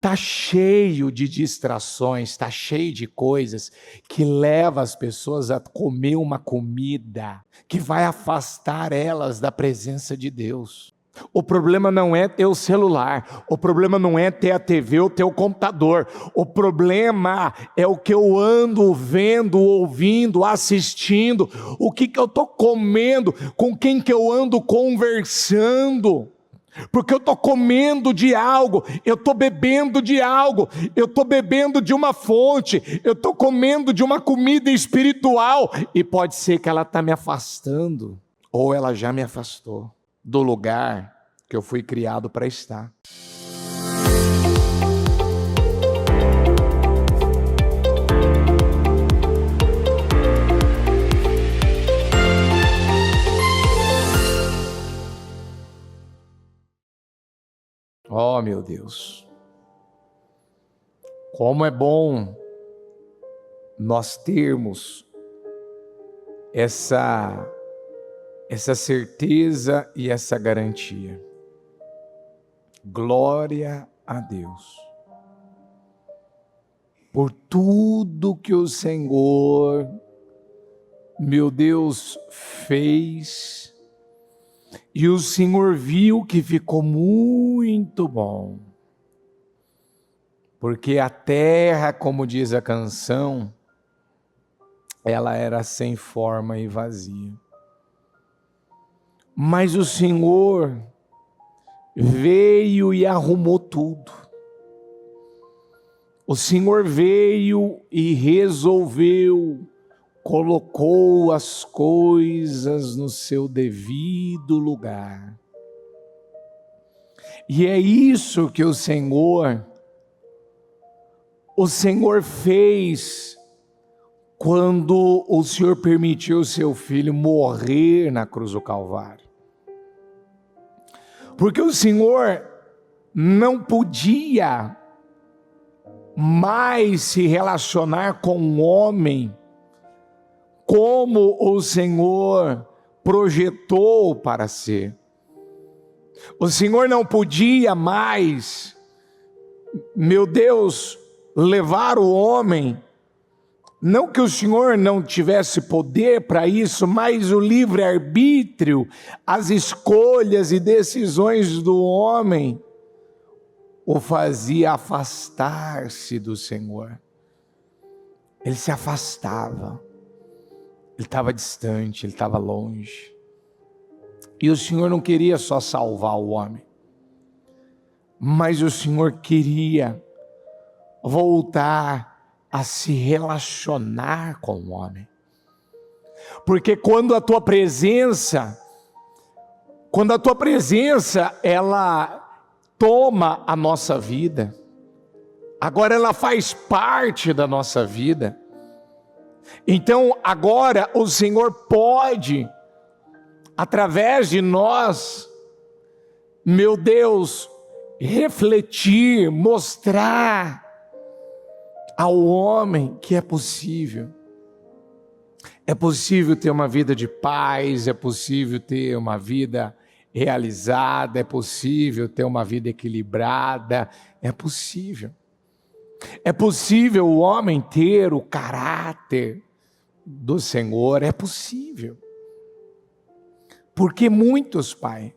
Está cheio de distrações, está cheio de coisas que levam as pessoas a comer uma comida que vai afastar elas da presença de Deus. O problema não é ter o celular, o problema não é ter a TV ou ter o computador, o problema é o que eu ando vendo, ouvindo, assistindo, o que eu estou comendo, com quem que eu ando conversando. Porque eu estou comendo de algo, eu estou bebendo de algo, eu estou bebendo de uma fonte, eu estou comendo de uma comida espiritual, e pode ser que ela está me afastando, ou ela já me afastou do lugar que eu fui criado para estar. Oh, meu Deus, como é bom nós termos essa certeza e essa garantia. Glória a Deus por tudo que o Senhor, meu Deus, fez. E o Senhor viu que ficou muito bom, porque a terra, como diz a canção, ela era sem forma e vazia. Mas o Senhor veio e arrumou tudo. O Senhor veio e resolveu, colocou as coisas no seu devido lugar. E é isso que o Senhor fez quando o Senhor permitiu o seu filho morrer na cruz do Calvário. Porque o Senhor não podia mais se relacionar com um homem como o Senhor projetou para ser. O Senhor não podia mais, meu Deus, levar o homem. Não que o Senhor não tivesse poder para isso, mas o livre-arbítrio, as escolhas e decisões do homem o fazia afastar-se do Senhor. Ele se afastava, ele estava distante, ele estava longe. E o Senhor não queria só salvar o homem, mas o Senhor queria voltar a se relacionar com o homem. Porque quando a tua presença ela toma a nossa vida, agora ela faz parte da nossa vida. Então agora o Senhor pode, através de nós, meu Deus, refletir, mostrar ao homem que é possível. É possível ter uma vida de paz, é possível ter uma vida realizada, é possível ter uma vida equilibrada, é possível. É possível o homem ter o caráter do Senhor, é possível. Porque muitos, Pai,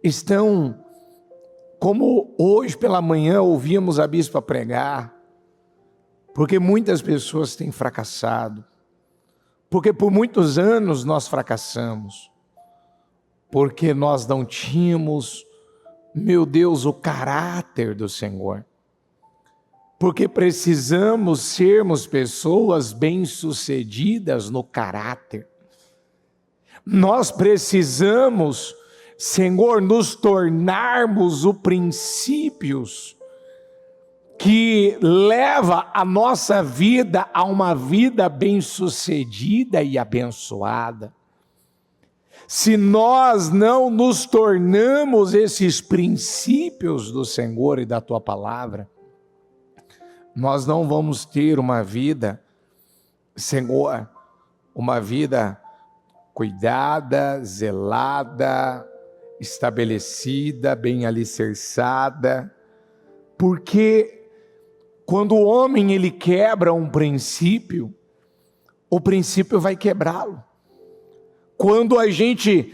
estão, como hoje pela manhã ouvimos a bispa pregar, porque muitas pessoas têm fracassado, porque por muitos anos nós fracassamos, porque nós não tínhamos, meu Deus, o caráter do Senhor, porque precisamos sermos pessoas bem-sucedidas no caráter. Nós precisamos, Senhor, nos tornarmos os princípios que leva a nossa vida a uma vida bem-sucedida e abençoada. Se nós não nos tornamos esses princípios do Senhor e da Tua Palavra, nós não vamos ter uma vida, Senhor, uma vida cuidada, zelada, estabelecida, bem alicerçada, Porque quando o homem ele quebra um princípio, o princípio vai quebrá-lo. Quando a gente,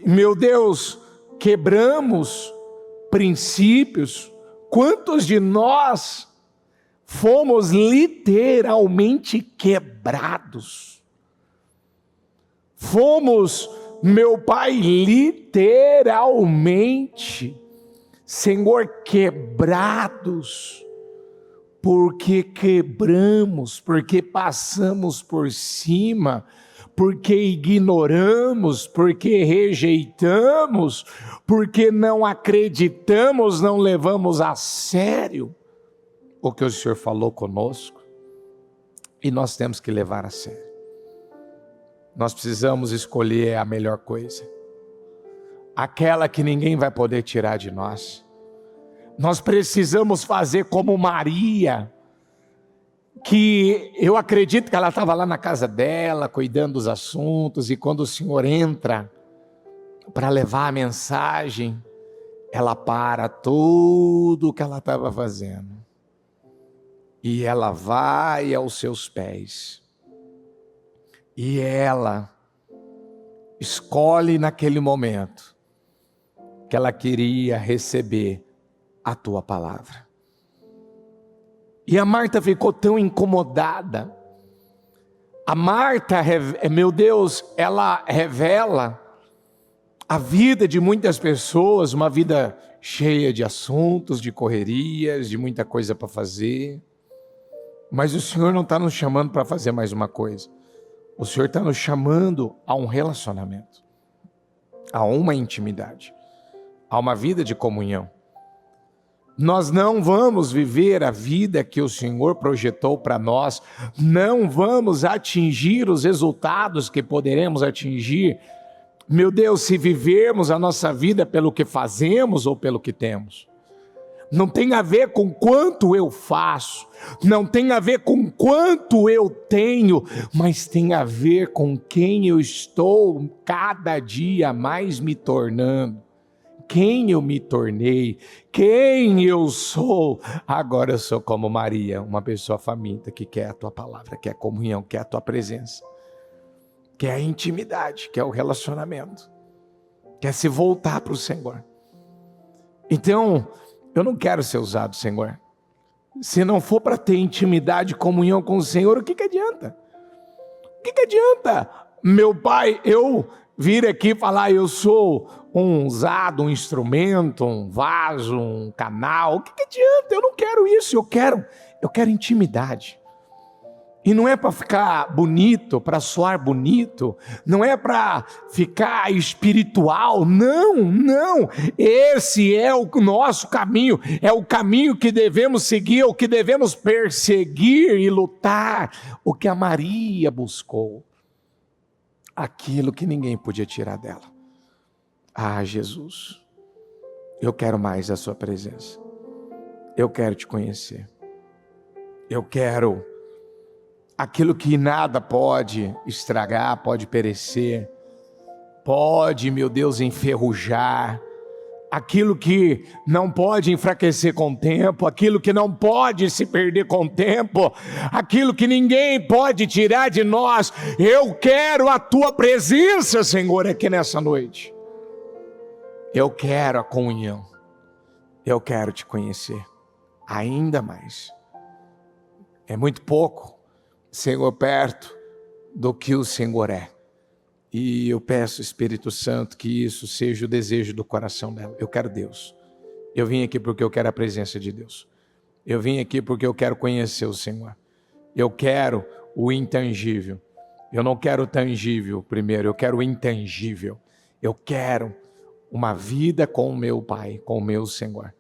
meu Deus, quebramos princípios, quantos de nós fomos literalmente quebrados? Fomos, meu Pai, literalmente, Senhor, quebrados, porque quebramos, porque passamos por cima, porque ignoramos, porque rejeitamos, porque não acreditamos, não levamos a sério o que o Senhor falou conosco, e nós temos que levar a sério. Nós precisamos escolher a melhor coisa, aquela que ninguém vai poder tirar de nós. Nós precisamos fazer como Maria, que eu acredito que ela estava lá na casa dela, cuidando dos assuntos, e quando o Senhor entra para levar a mensagem, ela para tudo o que ela estava fazendo, e ela vai aos seus pés, e ela escolhe naquele momento que ela queria receber a tua palavra. E a Marta ficou tão incomodada. A Marta, meu Deus, ela revela a vida de muitas pessoas, uma vida cheia de assuntos, de correrias, de muita coisa para fazer. Mas o Senhor não está nos chamando para fazer mais uma coisa. O Senhor está nos chamando a um relacionamento, a uma intimidade, a uma vida de comunhão. Nós não vamos viver a vida que o Senhor projetou para nós, não vamos atingir os resultados que poderemos atingir, meu Deus, se vivermos a nossa vida pelo que fazemos ou pelo que temos. Não tem a ver com quanto eu faço, não tem a ver com quanto eu tenho, mas tem a ver com quem eu estou cada dia mais me tornando. Quem eu me tornei, quem eu sou. Agora eu sou como Maria, uma pessoa faminta que quer a tua palavra, quer a comunhão, quer a tua presença, quer a intimidade, quer o relacionamento, quer se voltar para o Senhor. Então, eu não quero ser usado, Senhor. Se não for para ter intimidade, comunhão com o Senhor, o que adianta? O que adianta, meu Pai, eu vir aqui falar eu sou um usado, um instrumento, um vaso, um canal? O que adianta? Eu não quero isso, eu quero intimidade. E não é para ficar bonito, para soar bonito, não é para ficar espiritual, não. Esse é o nosso caminho, é o caminho que devemos seguir, o que devemos perseguir e lutar, o que a Maria buscou, aquilo que ninguém podia tirar dela. Ah, Jesus, eu quero mais a sua presença, eu quero te conhecer, eu quero aquilo que nada pode estragar, pode perecer, pode, meu Deus, enferrujar, aquilo que não pode enfraquecer com o tempo, aquilo que não pode se perder com o tempo, aquilo que ninguém pode tirar de nós. Eu quero a tua presença, Senhor, aqui nessa noite. Eu quero a comunhão, eu quero te conhecer ainda mais. É muito pouco, Senhor, perto do que o Senhor é. E eu peço, Espírito Santo, que isso seja o desejo do coração dela. Eu quero Deus. Eu vim aqui porque eu quero a presença de Deus. Eu vim aqui porque eu quero conhecer o Senhor. Eu quero o intangível. Eu não quero o tangível primeiro, eu quero o intangível. Eu quero uma vida com o meu Pai, com o meu Senhor.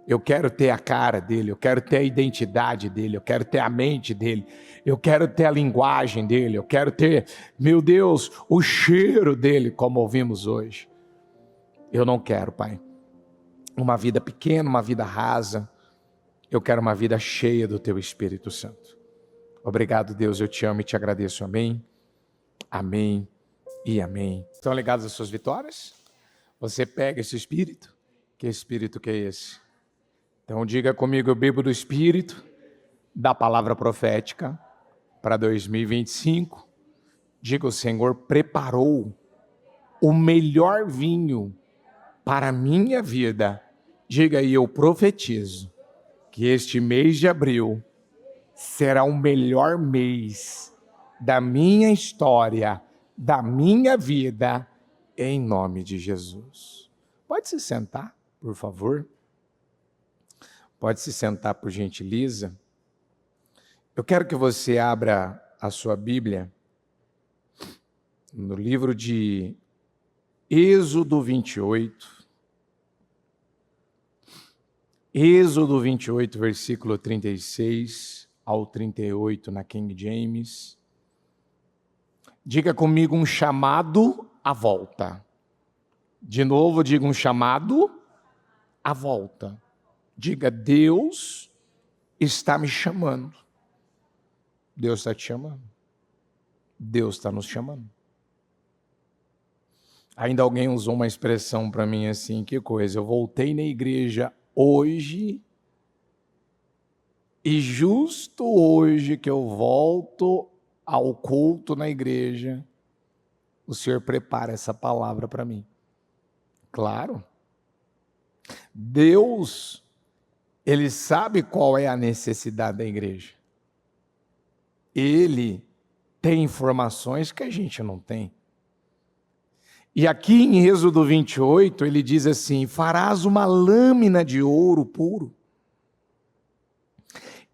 Eu quero ter a cara dele, eu quero ter a identidade dele, eu quero ter a mente dele, eu quero ter a linguagem dele, eu quero ter, meu Deus, o cheiro dele, como ouvimos hoje. Eu não quero, Pai, uma vida pequena, uma vida rasa. Eu quero uma vida cheia do teu Espírito Santo. Obrigado, Deus, eu te amo e te agradeço. Amém, amém e amém. Estão ligados às suas vitórias? Você pega esse Espírito? Que Espírito que é esse? Então diga comigo, eu bebo do Espírito, da palavra profética para 2025. Diga, o Senhor preparou o melhor vinho para a minha vida. Diga, e eu profetizo que este mês de abril será o melhor mês da minha história, da minha vida, em nome de Jesus. Pode se sentar, por favor. Pode se sentar, por gentileza. Eu quero que você abra a sua Bíblia no livro de Êxodo 28. Êxodo 28, versículo 36 ao 38 na King James. Diga comigo, um chamado à volta. De novo, diga um chamado à volta. Diga, Deus está me chamando. Deus está te chamando. Deus está nos chamando. Ainda alguém usou uma expressão para mim assim, que coisa, eu voltei na igreja hoje, e justo hoje que eu volto ao culto na igreja, o Senhor prepara essa palavra para mim. Claro. Deus, Ele sabe qual é a necessidade da igreja. Ele tem informações que a gente não tem. E aqui em Êxodo 28, ele diz assim, farás uma lâmina de ouro puro,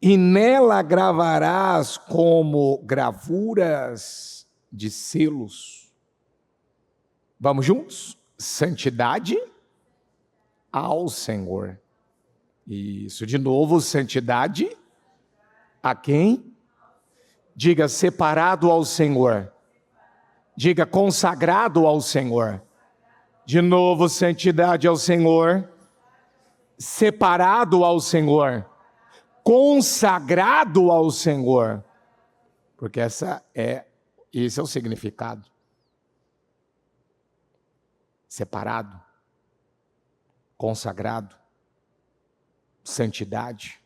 e nela gravarás como gravuras de selos. Vamos juntos? Santidade ao Senhor. Isso, de novo, santidade a quem? Diga, separado ao Senhor. Diga, consagrado ao Senhor. De novo, santidade ao Senhor. Separado ao Senhor. Consagrado ao Senhor. Porque esse é o significado. Separado. Consagrado. Santidade.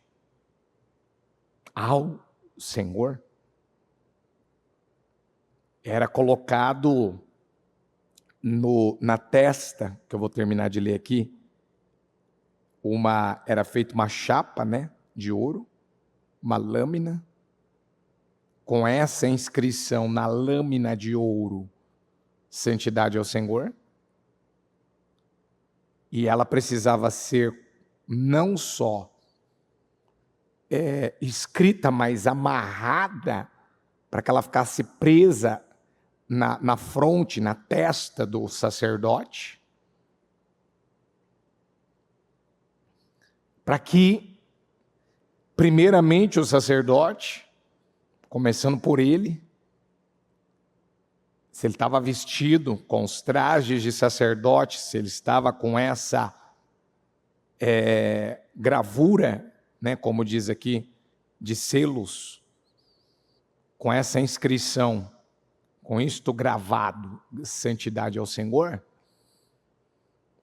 Ao Senhor. Era colocado na testa, que eu vou terminar de ler aqui, era feita uma chapa, né, de ouro, uma lâmina, com essa inscrição na lâmina de ouro, santidade ao Senhor, e ela precisava ser não só escrita, mas amarrada, para que ela ficasse presa na fronte, na testa do sacerdote, para que, primeiramente, o sacerdote, começando por ele, se ele estava vestido com os trajes de sacerdote, se ele estava com essa gravura, né, como diz aqui, de selos, com essa inscrição, com isto gravado, santidade ao Senhor,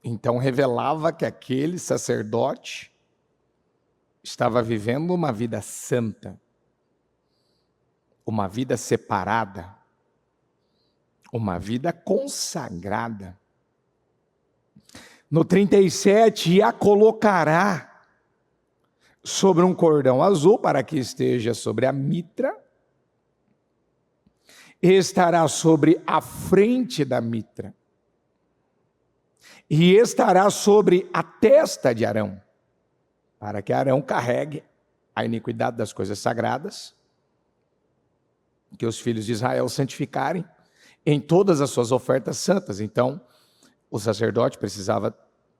então revelava que aquele sacerdote estava vivendo uma vida santa, uma vida separada, uma vida consagrada. No 37, e a colocará sobre um cordão azul, para que esteja sobre a mitra, estará sobre a frente da mitra, e estará sobre a testa de Arão, para que Arão carregue a iniquidade das coisas sagradas, que os filhos de Israel santificarem em todas as suas ofertas santas. Então, o sacerdote precisava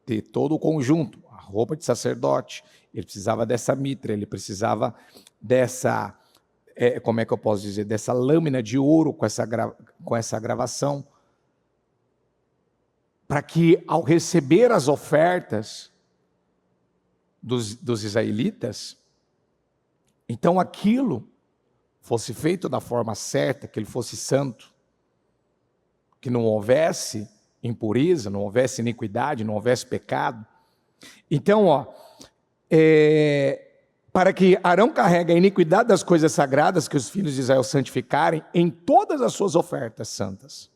ter todo o conjunto, a roupa de sacerdote, ele precisava dessa mitra, ele precisava dessa... como é que eu posso dizer, dessa lâmina de ouro com essa gravação, para que ao receber as ofertas dos israelitas, então aquilo fosse feito da forma certa, que ele fosse santo, que não houvesse impureza, não houvesse iniquidade, não houvesse pecado. Então, para que Arão carregue a iniquidade das coisas sagradas que os filhos de Israel santificarem em todas as suas ofertas santas.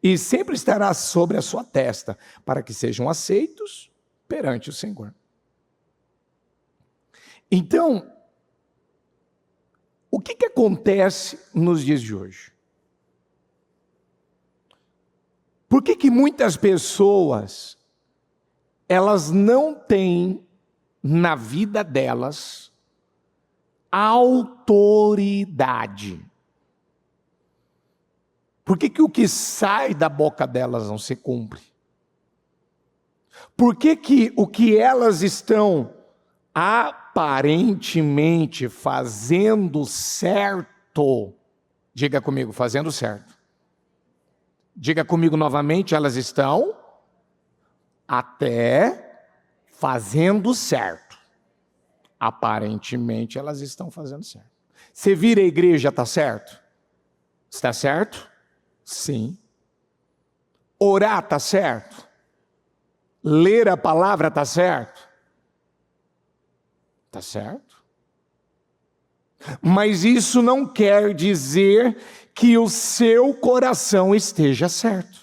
E sempre estará sobre a sua testa, para que sejam aceitos perante o Senhor. Então, o que acontece nos dias de hoje? Por que muitas pessoas, elas não têm na vida delas autoridade? Por que o que sai da boca delas não se cumpre? Por que o que elas estão aparentemente fazendo certo, diga comigo, fazendo certo. Diga comigo novamente, elas estão até fazendo certo. Aparentemente elas estão fazendo certo. Você vir à igreja, está certo? Está certo? Sim. Orar, está certo? Ler a palavra, está certo? Está certo? Mas isso não quer dizer que o seu coração esteja certo.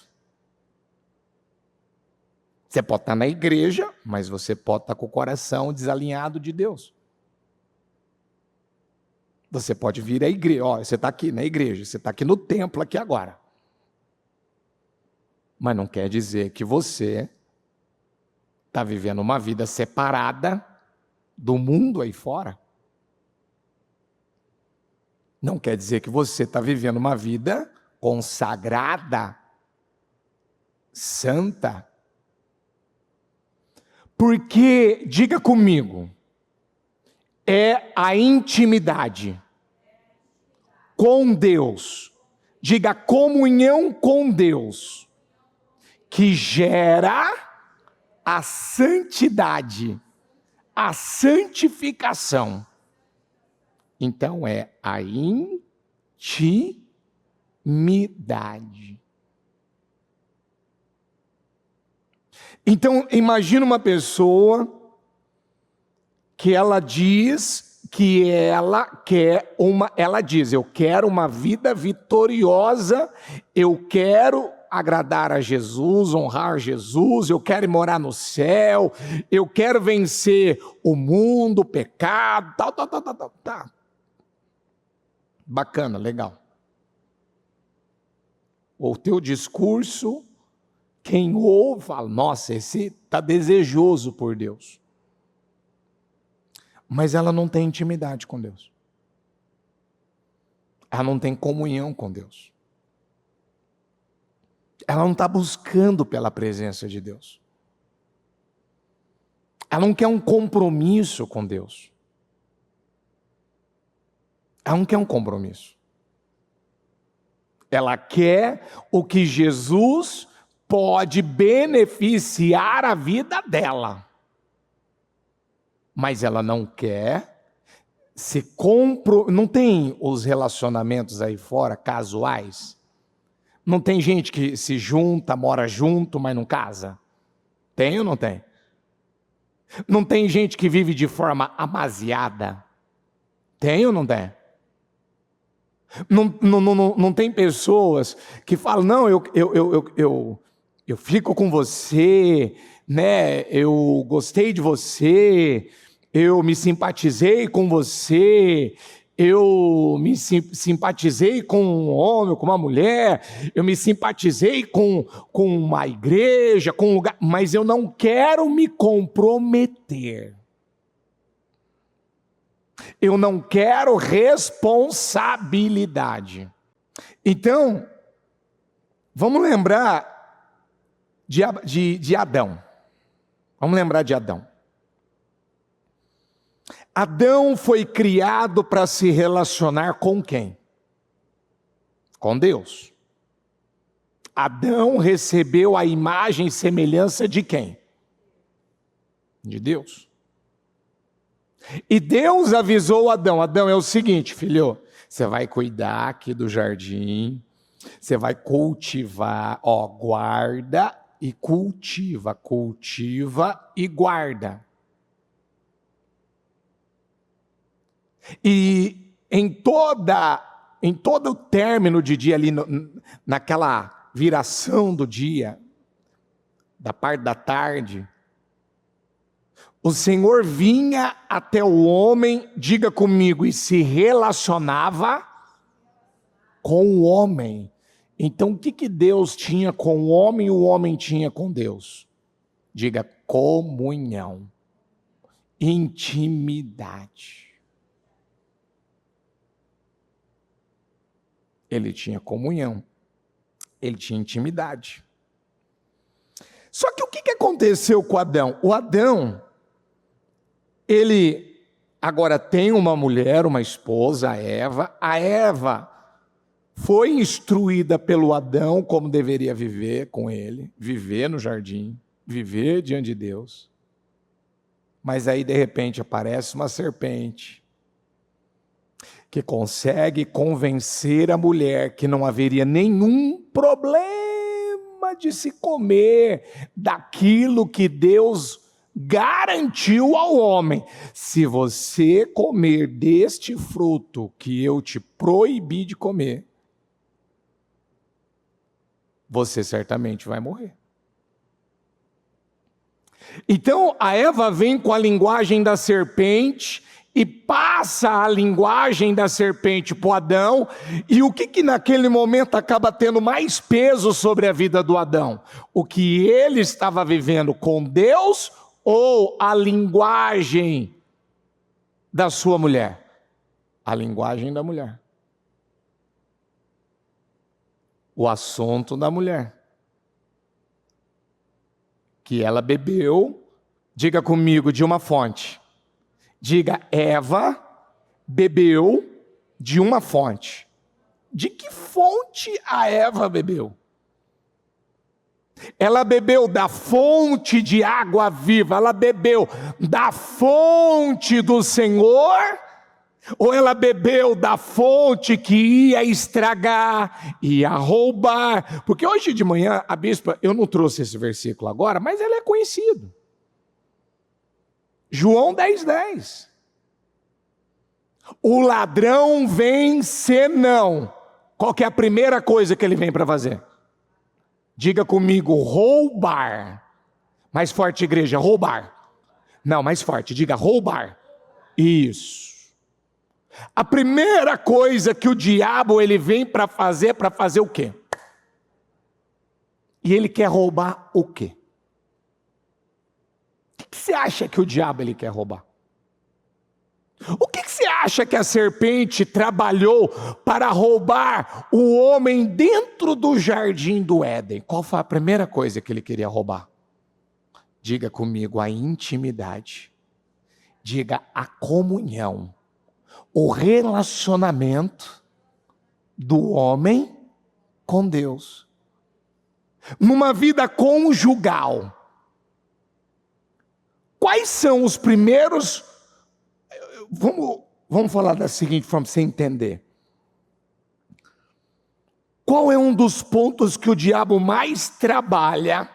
Você pode estar na igreja, mas você pode estar com o coração desalinhado de Deus. Você pode vir à igreja, você está aqui na igreja, você está aqui no templo aqui agora. Mas não quer dizer que você está vivendo uma vida separada do mundo aí fora. Não quer dizer que você está vivendo uma vida consagrada, santa. Porque, diga comigo, é a intimidade com Deus, diga comunhão com Deus, que gera a santidade, a santificação. Então é a intimidade. Então imagina uma pessoa que ela diz que ela diz, eu quero uma vida vitoriosa, eu quero agradar a Jesus, honrar Jesus, eu quero morar no céu, eu quero vencer o mundo, o pecado, tal. Bacana, legal. O teu discurso, quem ouve, fala, nossa, esse está desejoso por Deus. Mas ela não tem intimidade com Deus. Ela não tem comunhão com Deus. Ela não está buscando pela presença de Deus. Ela não quer um compromisso com Deus. Ela não quer um compromisso. Ela quer o que Jesus pode beneficiar a vida dela. Mas ela não quer se comprometer. Não tem os relacionamentos aí fora casuais? Não tem gente que se junta, mora junto, mas não casa? Tem ou não tem? Não tem gente que vive de forma amasiada? Tem ou não tem? Não tem pessoas que falam, não, eu fico com você, né? Eu gostei de você, eu me simpatizei com você, eu me simpatizei com um homem, com uma mulher, eu me simpatizei com uma igreja, com um lugar, mas eu não quero me comprometer. Eu não quero responsabilidade. Então, vamos lembrar de Adão. Vamos lembrar de Adão. Adão foi criado para se relacionar com quem? Com Deus. Adão recebeu a imagem e semelhança de quem? De Deus. E Deus avisou Adão, Adão, é o seguinte, filho, você vai cuidar aqui do jardim, você vai cultivar, guarda e cultiva e guarda. E em todo o término de dia ali, naquela viração do dia, da parte da tarde, o Senhor vinha até o homem, diga comigo, e se relacionava com o homem. Então o que Deus tinha com o homem e o homem tinha com Deus? Diga comunhão, intimidade. Ele tinha comunhão, ele tinha intimidade. Só que o que aconteceu com Adão? O Adão, ele agora tem uma mulher, uma esposa, a Eva. A Eva foi instruída pelo Adão como deveria viver com ele, viver no jardim, viver diante de Deus. Mas aí de repente aparece uma serpente que consegue convencer a mulher que não haveria nenhum problema de se comer daquilo que Deus garantiu ao homem. Se você comer deste fruto que eu te proibi de comer, você certamente vai morrer. Então a Eva vem com a linguagem da serpente e passa a linguagem da serpente para o Adão. E o que naquele momento acaba tendo mais peso sobre a vida do Adão? O que ele estava vivendo com Deus ou a linguagem da sua mulher? A linguagem da mulher. O assunto da mulher. Que ela bebeu, diga comigo, de uma fonte. Diga, Eva bebeu de uma fonte. De que fonte a Eva bebeu? Ela bebeu da fonte de água viva, ela bebeu da fonte do Senhor, ou ela bebeu da fonte que ia estragar, ia roubar? Porque hoje de manhã, a bispa, eu não trouxe esse versículo agora, mas ele é conhecido. João 10:10. O ladrão vem senão. Qual que é a primeira coisa que ele vem para fazer? Diga comigo, roubar. Mais forte, igreja, roubar. Não, mais forte, diga roubar. Isso. A primeira coisa que o diabo ele vem para fazer o quê? E ele quer roubar o quê? O que você acha que o diabo ele quer roubar? O que você acha que a serpente trabalhou para roubar o homem dentro do jardim do Éden? Qual foi a primeira coisa que ele queria roubar? Diga comigo, a intimidade. Diga a comunhão. O relacionamento do homem com Deus. Numa vida conjugal. Quais são os primeiros... Vamos falar da seguinte forma para você entender. Qual é um dos pontos que o diabo mais trabalha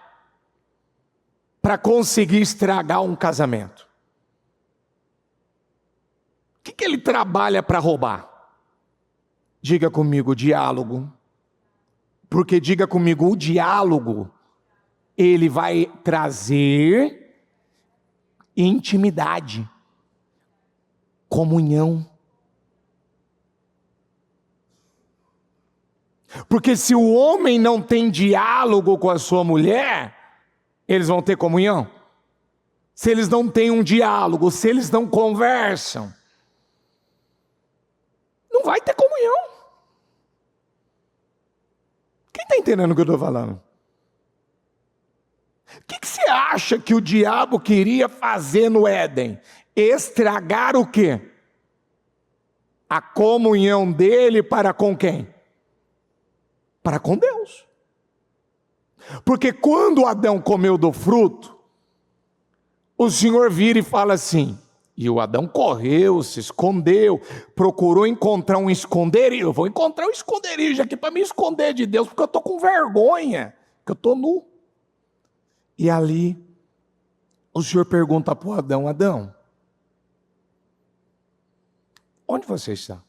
para conseguir estragar um casamento? O que ele trabalha para roubar? Diga comigo, diálogo. Porque diga comigo, o diálogo, ele vai trazer intimidade. Comunhão. Porque se o homem não tem diálogo com a sua mulher, eles vão ter comunhão? Se eles não têm um diálogo, se eles não conversam, não vai ter comunhão. Quem está entendendo o que eu estou falando? O que você acha que o diabo queria fazer no Éden? Estragar o quê? A comunhão dele para com quem? Para com Deus. Porque quando Adão comeu do fruto, o Senhor vira e fala assim, e o Adão correu, se escondeu, procurou encontrar um esconderijo. Eu vou encontrar um esconderijo aqui para me esconder de Deus, porque eu estou com vergonha, que eu estou nu. E ali, o Senhor pergunta para o Adão, Adão, onde você está?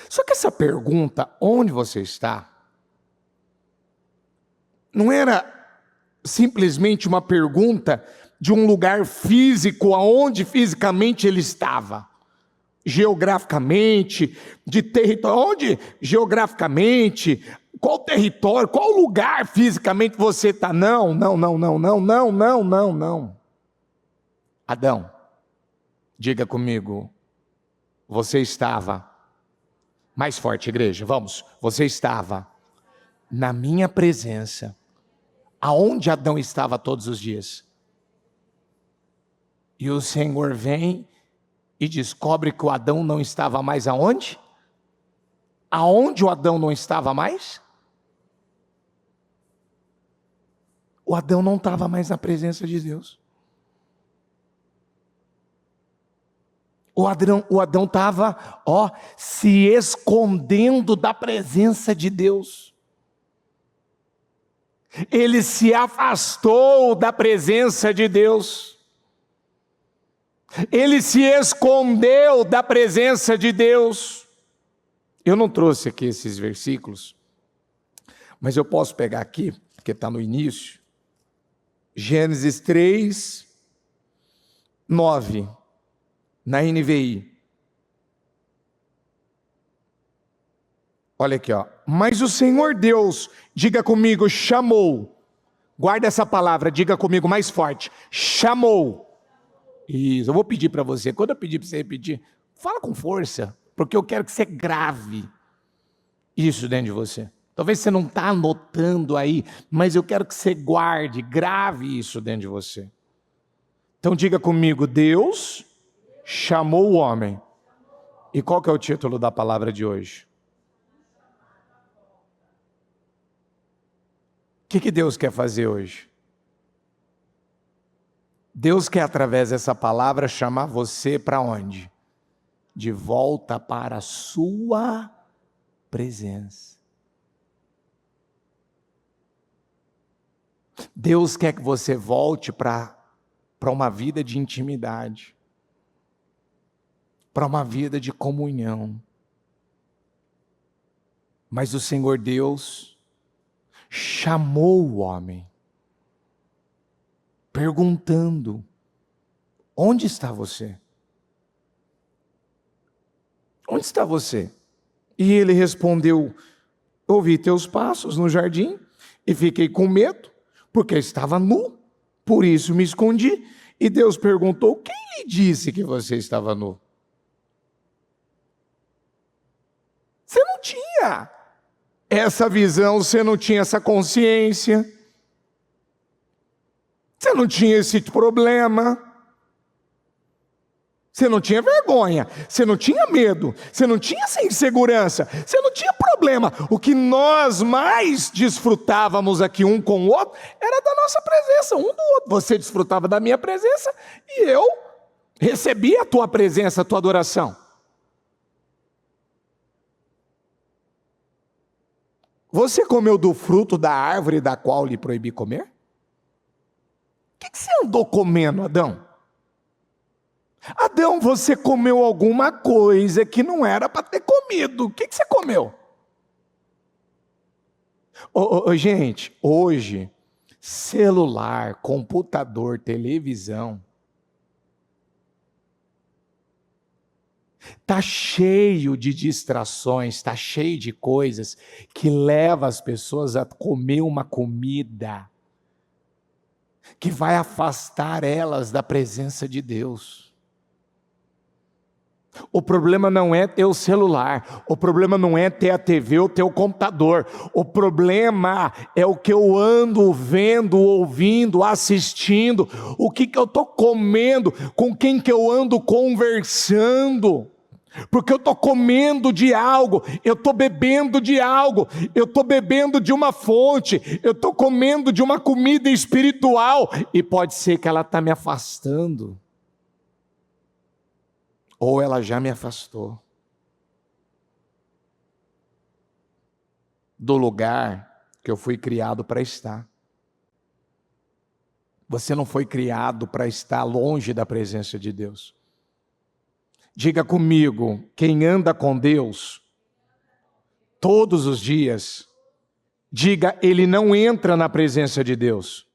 Só que essa pergunta, onde você está, não era simplesmente uma pergunta de um lugar físico, aonde fisicamente ele estava. Geograficamente, de território, onde geograficamente, qual território, qual lugar fisicamente você está? Não. Adão, diga comigo, você estava, mais forte igreja, vamos, você estava na minha presença, aonde Adão estava todos os dias. E o Senhor vem e descobre que o Adão não estava mais aonde? Aonde o Adão não estava mais? O Adão não estava mais na presença de Deus. O Adão estava, se escondendo da presença de Deus. Ele se afastou da presença de Deus. Ele se escondeu da presença de Deus. Eu não trouxe aqui esses versículos, mas eu posso pegar aqui, porque está no início. Gênesis 3, 9, na NVI. Olha aqui, mas o Senhor Deus, diga comigo, chamou. Guarda essa palavra, diga comigo mais forte. Chamou. Isso, eu vou pedir para você. Quando eu pedir para você repetir, fala com força, porque eu quero que você grave isso dentro de você. Talvez você não está anotando aí, mas eu quero que você guarde, grave isso dentro de você. Então diga comigo, Deus chamou o homem. E qual que é o título da palavra de hoje? O que Deus quer fazer hoje? Deus quer, através dessa palavra, chamar você para onde? De volta para a sua presença. Deus quer que você volte para uma vida de intimidade, para uma vida de comunhão. Mas o Senhor Deus chamou o homem, perguntando, onde está você? Onde está você? E ele respondeu, ouvi teus passos no jardim e fiquei com medo, porque estava nu, por isso me escondi. E Deus perguntou, quem lhe disse que você estava nu? Você não tinha essa visão, você não tinha essa consciência, você não tinha esse problema, você não tinha vergonha, você não tinha medo, você não tinha essa insegurança, você não tinha problema. O que nós mais desfrutávamos aqui um com o outro era da nossa presença, um do outro. Você desfrutava da minha presença e eu recebia a tua presença, a tua adoração. Você comeu do fruto da árvore da qual lhe proibi comer? O que você andou comendo, Adão? Adão, você comeu alguma coisa que não era para ter comido. O que você comeu? Gente, hoje, celular, computador, televisão, está cheio de distrações, está cheio de coisas que levam as pessoas a comer uma comida que vai afastar elas da presença de Deus. O problema não é ter o celular, o problema não é ter a TV ou ter o computador, o problema é o que eu ando vendo, ouvindo, assistindo, o que eu estou comendo, com quem que eu ando conversando, porque eu estou comendo de algo, eu estou bebendo de algo, eu estou bebendo de uma fonte, eu estou comendo de uma comida espiritual, e pode ser que ela está me afastando, ou ela já me afastou do lugar que eu fui criado para estar. Você não foi criado para estar longe da presença de Deus. Diga comigo, quem anda com Deus todos os dias, diga, ele não entra na presença de Deus.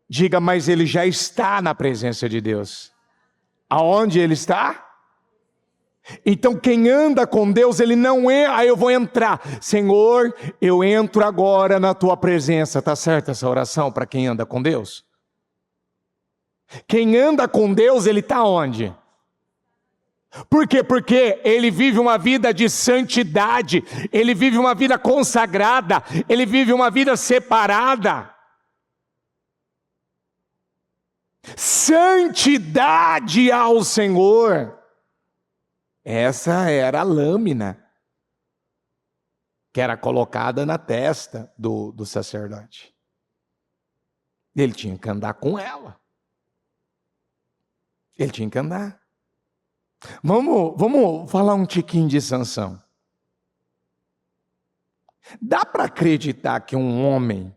Diga, mas ele já está na presença de Deus. Aonde ele está? Então quem anda com Deus, ele não é, aí eu vou entrar. Senhor, eu entro agora na tua presença. Tá certa essa oração para quem anda com Deus? Quem anda com Deus, ele está onde? Por quê? Porque ele vive uma vida de santidade, ele vive uma vida consagrada, ele vive uma vida separada. Santidade ao Senhor. Essa era a lâmina que era colocada na testa do sacerdote. Ele tinha que andar com ela. Ele tinha que andar. Vamos falar um tiquinho de Sansão. Dá para acreditar que um homem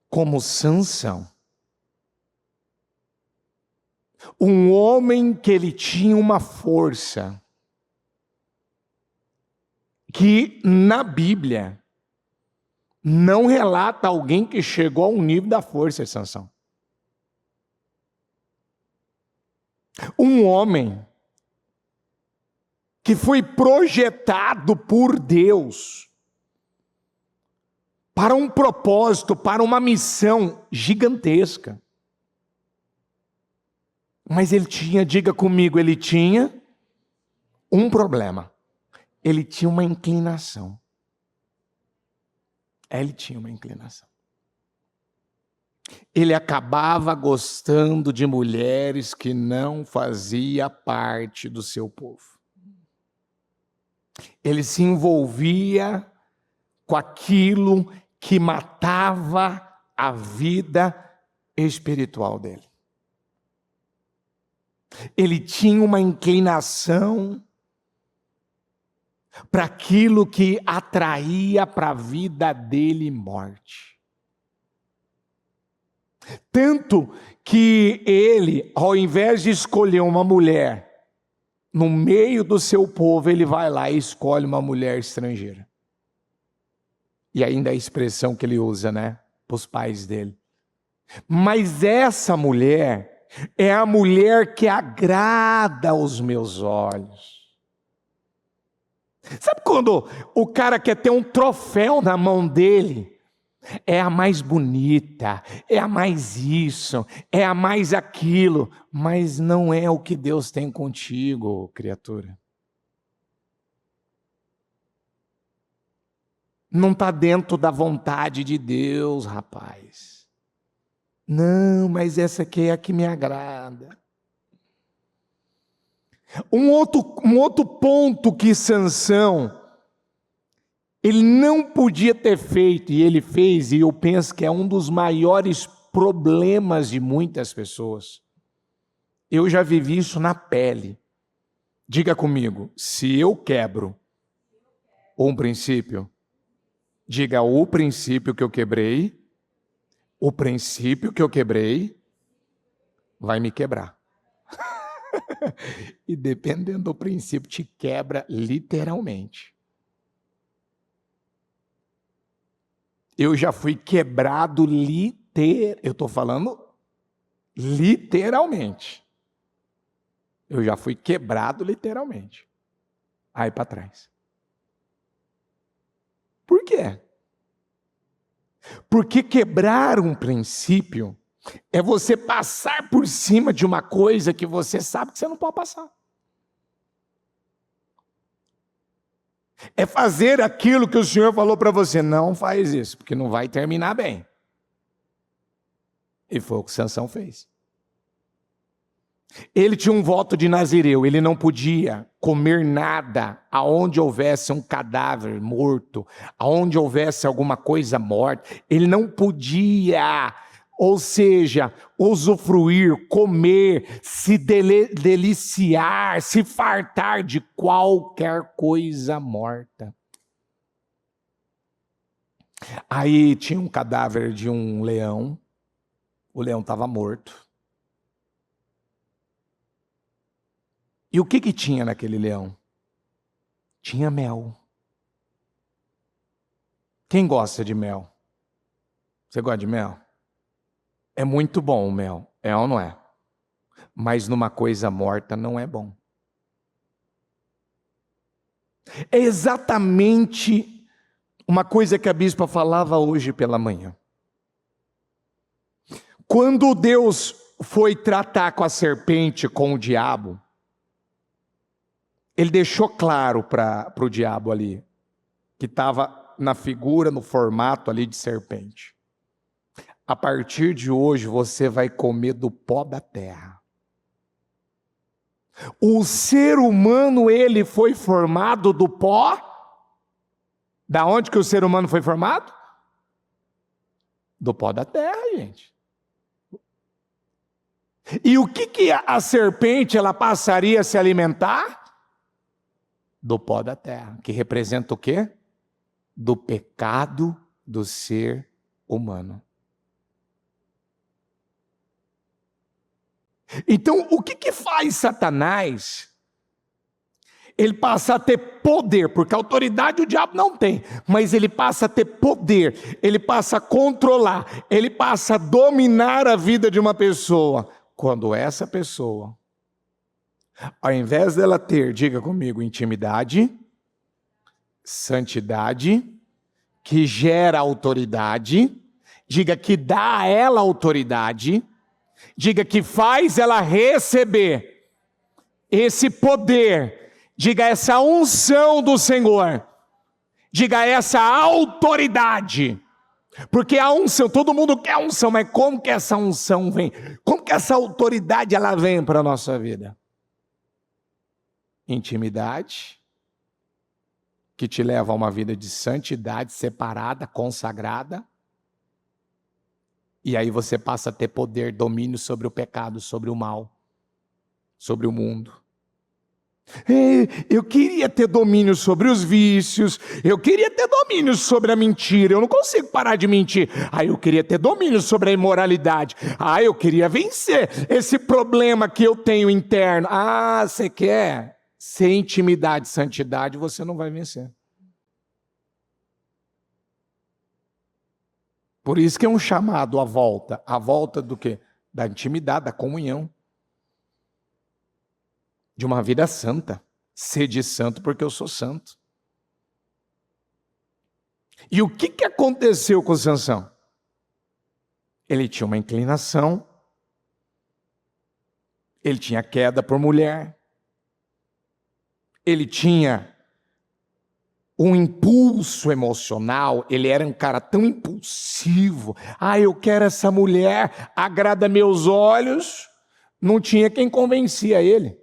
como Sansão, um homem que ele tinha uma força, que na Bíblia não relata alguém que chegou ao nível da força de Sansão. Um homem que foi projetado por Deus para um propósito, para uma missão gigantesca. Mas ele tinha, diga comigo, ele tinha um problema. Ele tinha uma inclinação. Ele tinha uma inclinação. Ele acabava gostando de mulheres que não faziam parte do seu povo. Ele se envolvia com aquilo que matava a vida espiritual dele. Ele tinha uma inclinação para aquilo que atraía para a vida dele morte. Tanto que ele, ao invés de escolher uma mulher no meio do seu povo, ele vai lá e escolhe uma mulher estrangeira. E ainda a expressão que ele usa, né, para os pais dele. Mas essa mulher é a mulher que agrada aos meus olhos. Sabe quando o cara quer ter um troféu na mão dele? É a mais bonita, é a mais isso, é a mais aquilo, mas não é o que Deus tem contigo, criatura. Não está dentro da vontade de Deus, rapaz. Não, mas essa aqui é a que me agrada. Um outro ponto que Sansão, ele não podia ter feito, e ele fez, e eu penso que é um dos maiores problemas de muitas pessoas. Eu já vivi isso na pele. Diga comigo, se eu quebro um princípio, diga o princípio que eu quebrei, o princípio que eu quebrei vai me quebrar. E dependendo do princípio, te quebra literalmente. Eu já fui quebrado eu estou falando literalmente. Eu já fui quebrado literalmente. Aí para trás. Por quê? Porque quebrar um princípio é você passar por cima de uma coisa que você sabe que você não pode passar. É fazer aquilo que o Senhor falou para você, não faz isso, porque não vai terminar bem. E foi o que Sansão fez. Ele tinha um voto de Nazireu, ele não podia comer nada aonde houvesse um cadáver morto, aonde houvesse alguma coisa morta, ele não podia, ou seja, usufruir, comer, se deliciar, se fartar de qualquer coisa morta. Aí tinha um cadáver de um leão, o leão estava morto. E o que que tinha naquele leão? Tinha mel. Quem gosta de mel? Você gosta de mel? É muito bom o mel, é ou não é? Mas numa coisa morta não é bom. É exatamente uma coisa que a bispa falava hoje pela manhã. Quando Deus foi tratar com a serpente, com o diabo, ele deixou claro para o diabo ali, que estava na figura, no formato ali de serpente. A partir de hoje você vai comer do pó da terra. O ser humano, ele foi formado do pó. Da onde que o ser humano foi formado? Do pó da terra, gente. E o que a serpente ela passaria a se alimentar? Do pó da terra, que representa o quê? Do pecado do ser humano. Então, o que faz Satanás? Ele passa a ter poder, porque autoridade o diabo não tem, mas ele passa a ter poder, ele passa a controlar, ele passa a dominar a vida de uma pessoa. Quando essa pessoa, ao invés dela ter, diga comigo, intimidade, santidade, que gera autoridade, diga que dá a ela autoridade, diga que faz ela receber esse poder, diga essa unção do Senhor, diga essa autoridade, porque a unção, todo mundo quer unção, mas como que essa unção vem? Como que essa autoridade ela vem para a nossa vida? Intimidade, que te leva a uma vida de santidade, separada, consagrada, e aí você passa a ter poder, domínio sobre o pecado, sobre o mal, sobre o mundo. Eu queria ter domínio sobre os vícios, eu queria ter domínio sobre a mentira, eu não consigo parar de mentir. Eu queria ter domínio sobre a imoralidade. Eu queria vencer esse problema que eu tenho interno. Você quer? Sem intimidade, santidade, você não vai vencer. Por isso que é um chamado à volta. A volta do quê? Da intimidade, da comunhão. De uma vida santa. Sede santo porque eu sou santo. E o que aconteceu com Sansão? Ele tinha uma inclinação, ele tinha queda por mulher, ele tinha um impulso emocional, ele era um cara tão impulsivo. Eu quero essa mulher, agrada meus olhos. Não tinha quem convencia ele.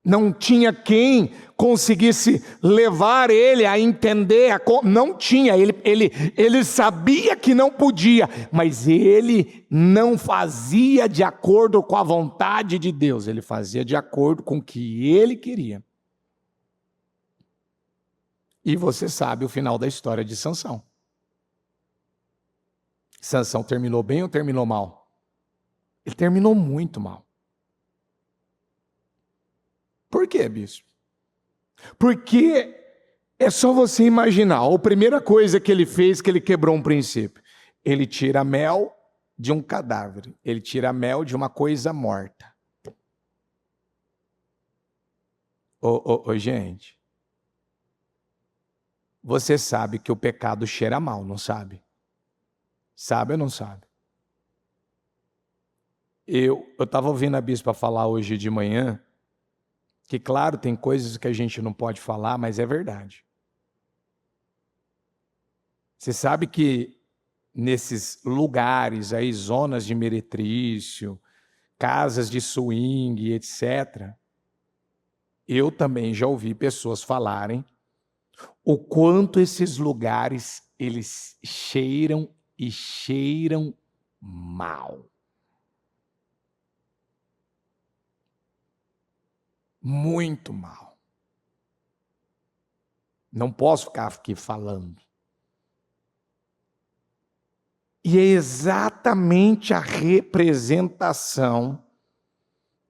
Não tinha quem conseguisse levar ele a entender, não tinha, ele sabia que não podia, mas ele não fazia de acordo com a vontade de Deus, ele fazia de acordo com o que ele queria. E você sabe o final da história de Sansão. Sansão terminou bem ou terminou mal? Ele terminou muito mal. Por quê, bispo? Porque é só você imaginar, a primeira coisa que ele fez, que ele quebrou um princípio. Ele tira mel de um cadáver, ele tira mel de uma coisa morta. Gente, você sabe que o pecado cheira mal, não sabe? Sabe ou não sabe? Eu estava ouvindo a bispa falar hoje de manhã, que claro, tem coisas que a gente não pode falar, mas é verdade. Você sabe que nesses lugares aí, zonas de meretrício, casas de swing, etc., eu também já ouvi pessoas falarem o quanto esses lugares, eles cheiram e cheiram mal. Muito mal. Não posso ficar aqui falando. E é exatamente a representação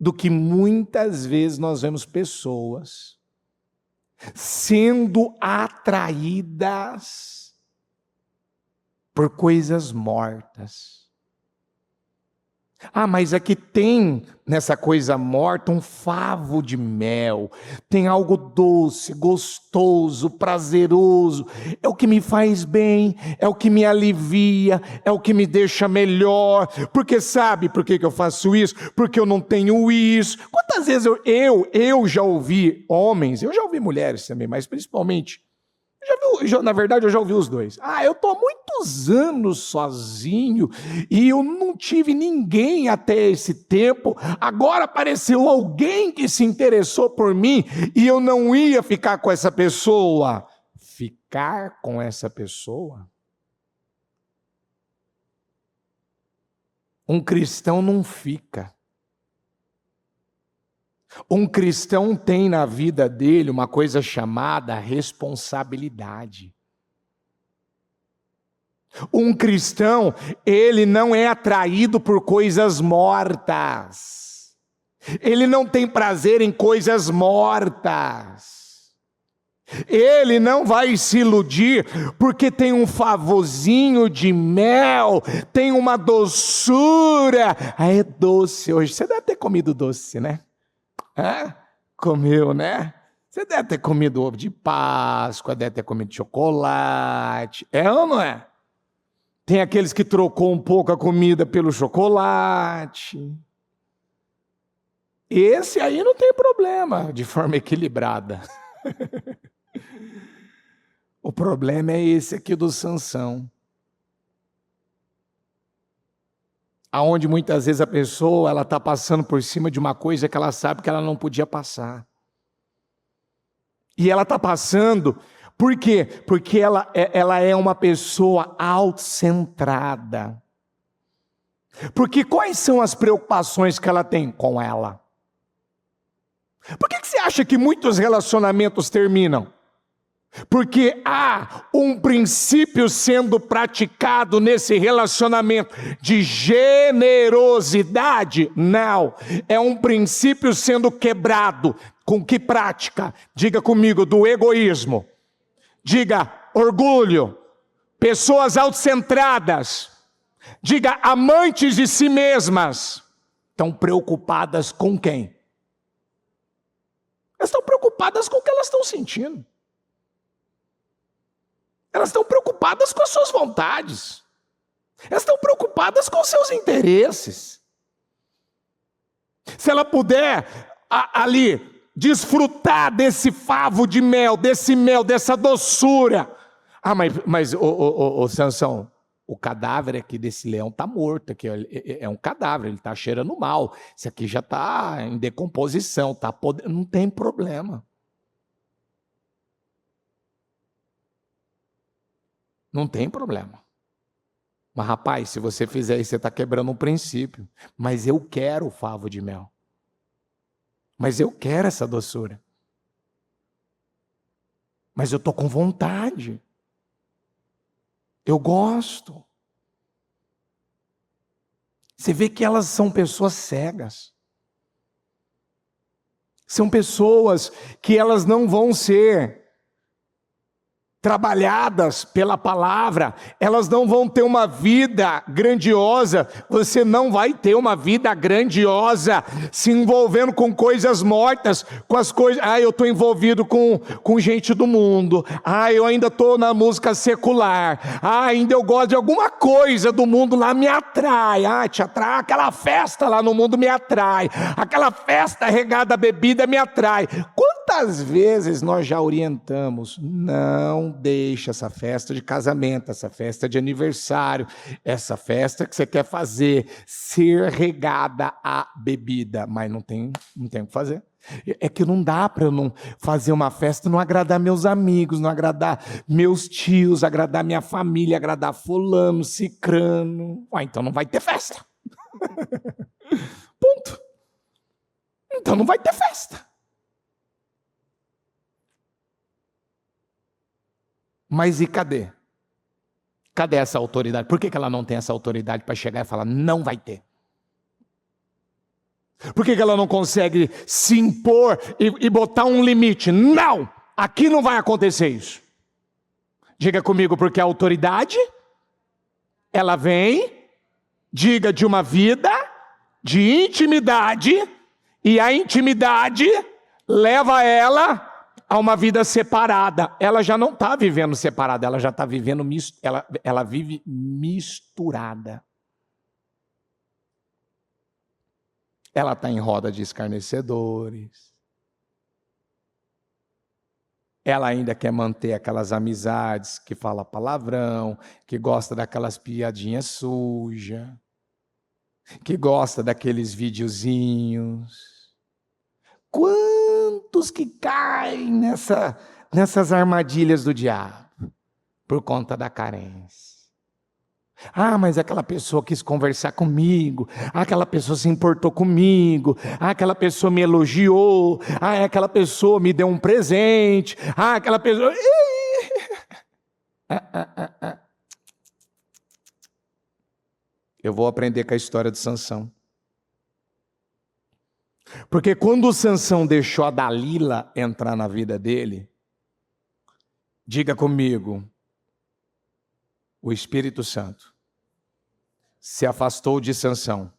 do que muitas vezes nós vemos pessoas sendo atraídas por coisas mortas. Ah, mas aqui tem nessa coisa morta um favo de mel, tem algo doce, gostoso, prazeroso, é o que me faz bem, é o que me alivia, é o que me deixa melhor, porque sabe por que eu faço isso? Porque eu não tenho isso. Quantas vezes eu já ouvi homens, eu já ouvi mulheres também, mas principalmente, na verdade eu já ouvi os dois. Ah, eu estou há muitos anos sozinho e eu não tive ninguém até esse tempo. Agora apareceu alguém que se interessou por mim e eu não ia ficar com essa pessoa. Ficar com essa pessoa? Um cristão não fica. Um cristão tem na vida dele uma coisa chamada responsabilidade. Um cristão, ele não é atraído por coisas mortas. Ele não tem prazer em coisas mortas. Ele não vai se iludir porque tem um favozinho de mel, tem uma doçura. Ah, é doce hoje. Você deve ter comido doce, né? Comeu, né? Você deve ter comido ovo de Páscoa, deve ter comido chocolate. É ou não é? Tem aqueles que trocou um pouco a comida pelo chocolate. Esse aí não tem problema, de forma equilibrada. O problema é esse aqui do Sansão. Aonde muitas vezes a pessoa ela está passando por cima de uma coisa que ela sabe que ela não podia passar. E ela está passando, por quê? Porque ela é uma pessoa autocentrada. Porque quais são as preocupações que ela tem com ela? Por que você acha que muitos relacionamentos terminam? Porque há um princípio sendo praticado nesse relacionamento de generosidade? Não, é um princípio sendo quebrado. Com que prática? Diga comigo, do egoísmo. Diga orgulho, pessoas autocentradas. Diga amantes de si mesmas. Estão preocupadas com quem? Elas estão preocupadas com o que elas estão sentindo. Elas estão preocupadas com as suas vontades. Elas estão preocupadas com os seus interesses. Se ela puder ali desfrutar desse favo de mel, dessa doçura. Ah, mas Sansão, o cadáver aqui desse leão está morto, aqui, é um cadáver, ele está cheirando mal. Isso aqui já está em decomposição, não tem problema. Não tem problema. Mas rapaz, se você fizer isso, você está quebrando um princípio. Mas eu quero o favo de mel. Mas eu quero essa doçura. Mas eu estou com vontade. Eu gosto. Você vê que elas são pessoas cegas. São pessoas que elas não vão ser trabalhadas pela palavra, elas não vão ter uma vida grandiosa. Você não vai ter uma vida grandiosa se envolvendo com coisas mortas, com as coisas. Ah, eu estou envolvido com gente do mundo. Ah, eu ainda estou na música secular. Ah, ainda eu gosto de alguma coisa do mundo lá, me atrai. Ah, te atrai. Aquela festa lá no mundo me atrai. Aquela festa regada a bebida me atrai. Quantas vezes nós já orientamos? Não deixa essa festa de casamento, essa festa de aniversário, essa festa que você quer fazer ser regada a bebida, mas não tem o que fazer. É que não dá para eu não fazer uma festa, não agradar meus amigos, não agradar meus tios, agradar minha família, agradar fulano, cicrano. Então não vai ter festa. Ponto. Então não vai ter festa. Mas e cadê? Cadê essa autoridade? Por que ela não tem essa autoridade para chegar e falar, não vai ter? Por que ela não consegue se impor e botar um limite? Não! Aqui não vai acontecer isso. Diga comigo, porque a autoridade, ela vem, diga, de uma vida de intimidade, e a intimidade leva ela a uma vida separada. Ela já não está vivendo separada, ela já está vivendo, ela vive misturada. Ela está em roda de escarnecedores. Ela ainda quer manter aquelas amizades que fala palavrão, que gosta daquelas piadinhas sujas, que gosta daqueles videozinhos. Quantos que caem nessas armadilhas do diabo por conta da carência? Ah, mas aquela pessoa quis conversar comigo, aquela pessoa se importou comigo, aquela pessoa me elogiou, aquela pessoa me deu um presente, aquela pessoa... Eu vou aprender com a história de Sansão. Porque quando o Sansão deixou a Dalila entrar na vida dele, diga comigo, o Espírito Santo se afastou de Sansão,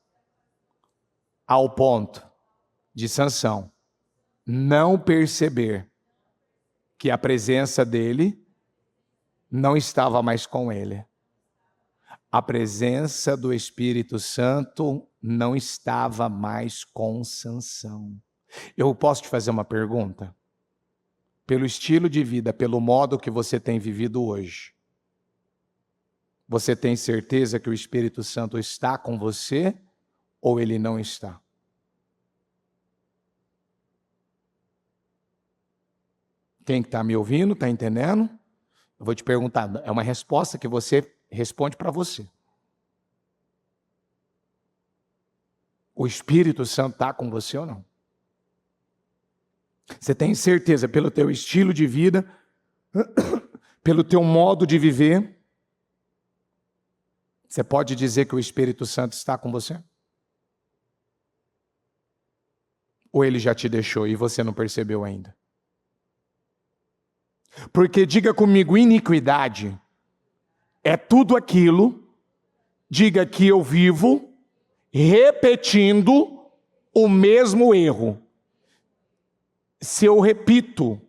ao ponto de Sansão não perceber que a presença dele não estava mais com ele. A presença do Espírito Santo não estava mais com Sansão. Eu posso te fazer uma pergunta? Pelo estilo de vida, pelo modo que você tem vivido hoje, você tem certeza que o Espírito Santo está com você ou ele não está? Quem está me ouvindo, está entendendo? Eu vou te perguntar, é uma resposta que você responde para você. O Espírito Santo está com você ou não? Você tem certeza pelo teu estilo de vida, pelo teu modo de viver, você pode dizer que o Espírito Santo está com você? Ou ele já te deixou e você não percebeu ainda? Porque diga comigo, iniquidade é tudo aquilo, diga que eu vivo repetindo o mesmo erro. Se eu repito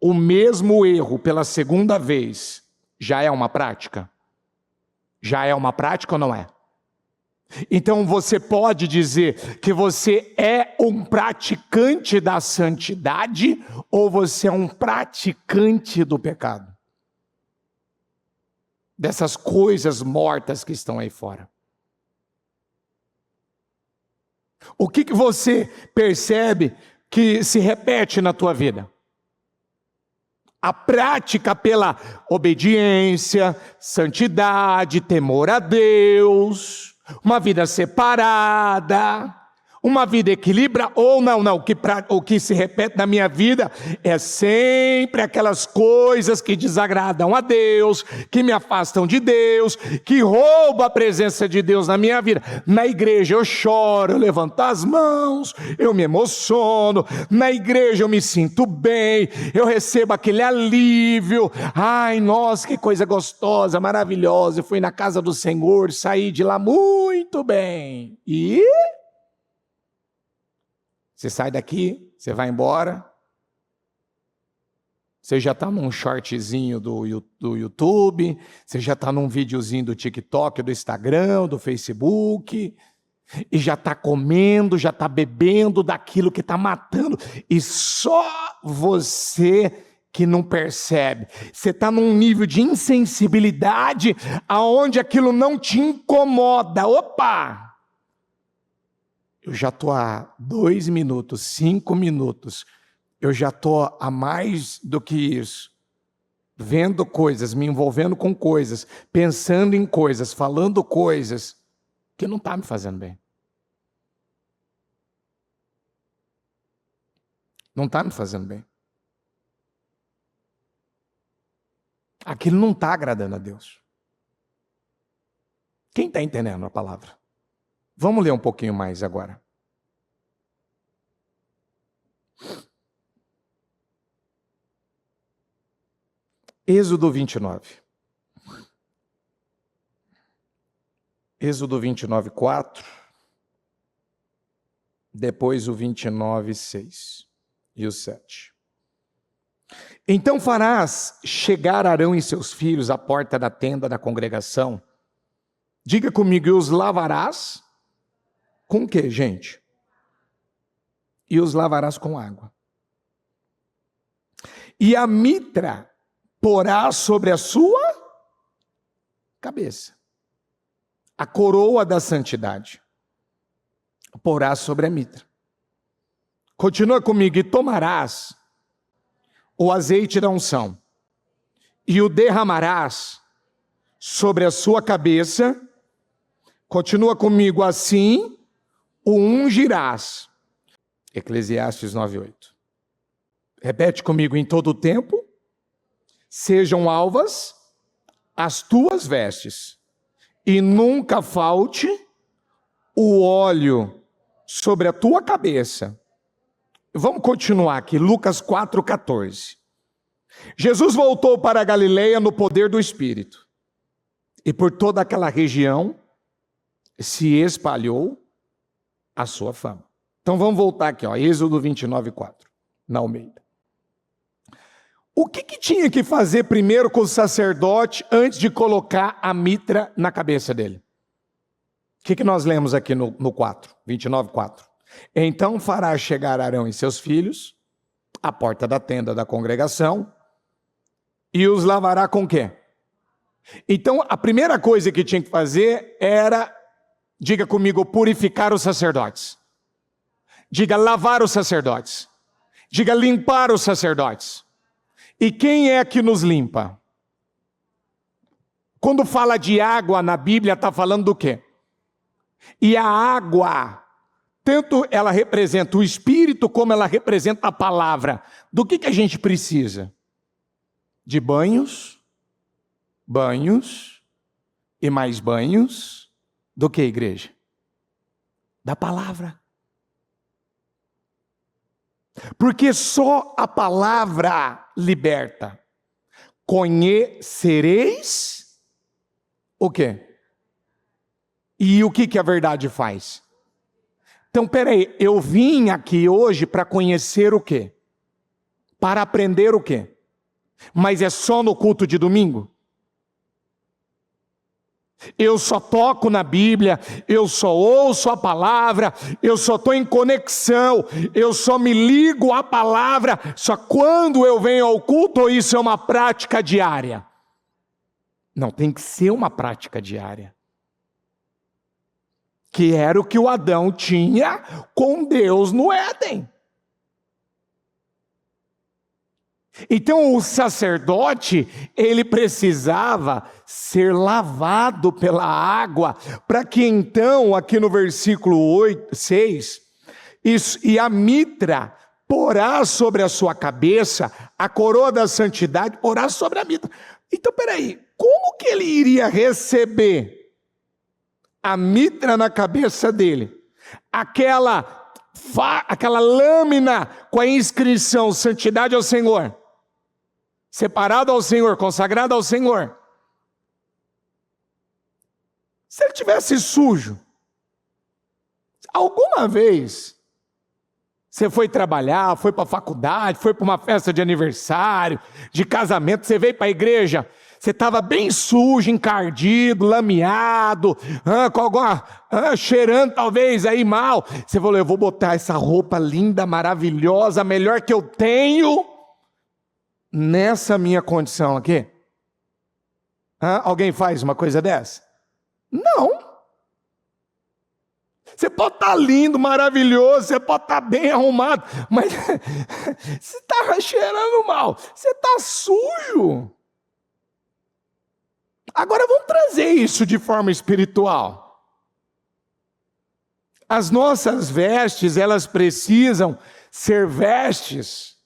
o mesmo erro pela segunda vez, já é uma prática? Já é uma prática ou não é? Então você pode dizer que você é um praticante da santidade ou você é um praticante do pecado? Dessas coisas mortas que estão aí fora. O que você percebe que se repete na tua vida? A prática pela obediência, santidade, temor a Deus, uma vida separada, uma vida equilibrada, ou não, o que se repete na minha vida é sempre aquelas coisas que desagradam a Deus, que me afastam de Deus, que roubam a presença de Deus na minha vida. Na igreja eu choro, eu levanto as mãos, eu me emociono, na igreja eu me sinto bem, eu recebo aquele alívio, ai, nossa, que coisa gostosa, maravilhosa, eu fui na casa do Senhor, saí de lá muito bem, e... Você sai daqui, você vai embora, você já está num shortzinho do YouTube, você já está num videozinho do TikTok, do Instagram, do Facebook, e já está comendo, já está bebendo daquilo que está matando, e só você que não percebe. Você está num nível de insensibilidade aonde aquilo não te incomoda. Opa! Eu já estou há 2 minutos, 5 minutos, eu já estou há mais do que isso, vendo coisas, me envolvendo com coisas, pensando em coisas, falando coisas que não está me fazendo bem. Não está me fazendo bem. Aquilo não está agradando a Deus. Quem está entendendo a palavra? Vamos ler um pouquinho mais agora. Êxodo 29. Êxodo 29, 4. Depois o 29, 6 e o 7. Então farás chegar Arão e seus filhos à porta da tenda da congregação. Diga comigo, e os lavarás com o quê, gente? E os lavarás com água. E a mitra porás sobre a sua cabeça. A coroa da santidade porás sobre a mitra. Continua comigo, e tomarás o azeite da unção, e o derramarás sobre a sua cabeça. Continua comigo, assim o ungirás. Eclesiastes 9:8. Repete comigo, em todo o tempo, sejam alvas as tuas vestes, e nunca falte o óleo sobre a tua cabeça. Vamos continuar aqui, Lucas 4,14. Jesus voltou para a Galileia no poder do Espírito, e por toda aquela região se espalhou a sua fama. Então vamos voltar aqui, ó, Êxodo 29,4, na Almeida. O que tinha que fazer primeiro com o sacerdote antes de colocar a mitra na cabeça dele? O que nós lemos aqui no 4, 29,4? Então fará chegar Arão e seus filhos à porta da tenda da congregação e os lavará com o quê? Então a primeira coisa que tinha que fazer era, diga comigo, purificar os sacerdotes. Diga lavar os sacerdotes. Diga limpar os sacerdotes. E quem é que nos limpa? Quando fala de água na Bíblia, está falando do quê? E a água, tanto ela representa o Espírito, como ela representa a palavra. Do que a gente precisa? De banhos, banhos e mais banhos. Do que, igreja? Da palavra. Porque só a palavra liberta. Conhecereis o quê? E o que a verdade faz? Então, peraí, eu vim aqui hoje para conhecer o quê? Para aprender o quê? Mas é só no culto de domingo? Eu só toco na Bíblia, eu só ouço a palavra, eu só estou em conexão, eu só me ligo à palavra, só quando eu venho ao culto, ou isso é uma prática diária? Não, tem que ser uma prática diária. Que era o que o Adão tinha com Deus no Éden. Então o sacerdote, ele precisava ser lavado pela água, para que então, aqui no versículo 6, e a mitra porá sobre a sua cabeça, a coroa da santidade porá sobre a mitra. Então peraí, como que ele iria receber a mitra na cabeça dele? Aquela lâmina com a inscrição santidade ao Senhor, separado ao Senhor, consagrado ao Senhor. Se ele tivesse sujo, alguma vez você foi trabalhar, foi para a faculdade, foi para uma festa de aniversário, de casamento, você veio para a igreja, você estava bem sujo, encardido, lameado, cheirando talvez aí mal. Você falou, eu vou botar essa roupa linda, maravilhosa, melhor que eu tenho, nessa minha condição aqui. Alguém faz uma coisa dessa? Não. Você pode estar lindo, maravilhoso, você pode estar bem arrumado, mas você está cheirando mal, você está sujo. Agora vamos trazer isso de forma espiritual. As nossas vestes, elas precisam ser vestes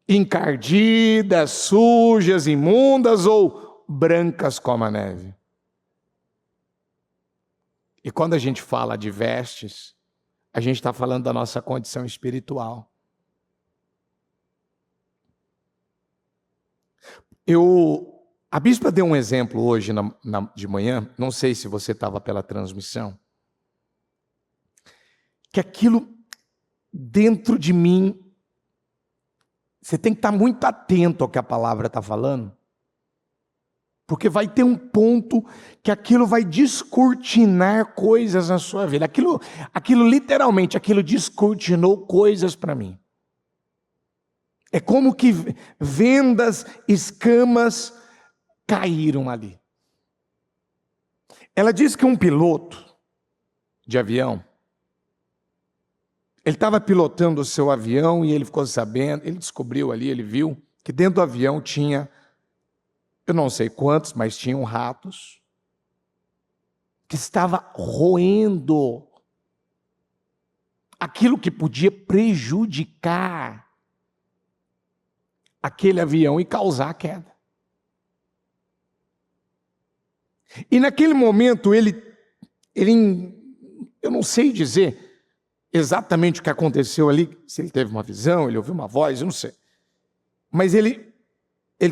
encardidas, sujas, imundas ou brancas como a neve. E quando a gente fala de vestes, a gente está falando da nossa condição espiritual. A bispa deu um exemplo hoje de manhã, não sei se você estava pela transmissão, que aquilo dentro de mim, você tem que estar muito atento ao que a palavra está falando, porque vai ter um ponto que aquilo vai descortinar coisas na sua vida. Aquilo literalmente, aquilo descortinou coisas para mim. É como que vendas, escamas caíram ali. Ela diz que um piloto de avião, ele estava pilotando o seu avião e ele ficou sabendo, ele descobriu ali, ele viu que dentro do avião tinha, eu não sei quantos, mas tinham ratos que estava roendo aquilo que podia prejudicar aquele avião e causar a queda. E naquele momento ele, eu não sei dizer exatamente o que aconteceu ali, se ele teve uma visão, ele ouviu uma voz, eu não sei. Mas ele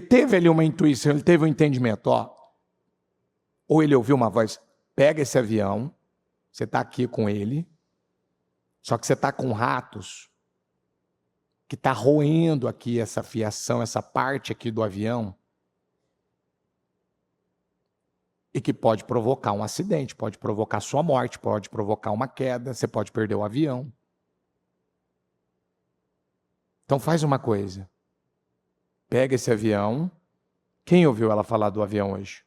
teve ali uma intuição, ele teve um entendimento, ou ele ouviu uma voz, pega esse avião, você está aqui com ele, só que você está com ratos, que está roendo aqui essa fiação, essa parte aqui do avião, e que pode provocar um acidente, pode provocar sua morte, pode provocar uma queda, você pode perder o avião. Então faz uma coisa, pega esse avião. Quem ouviu ela falar do avião hoje?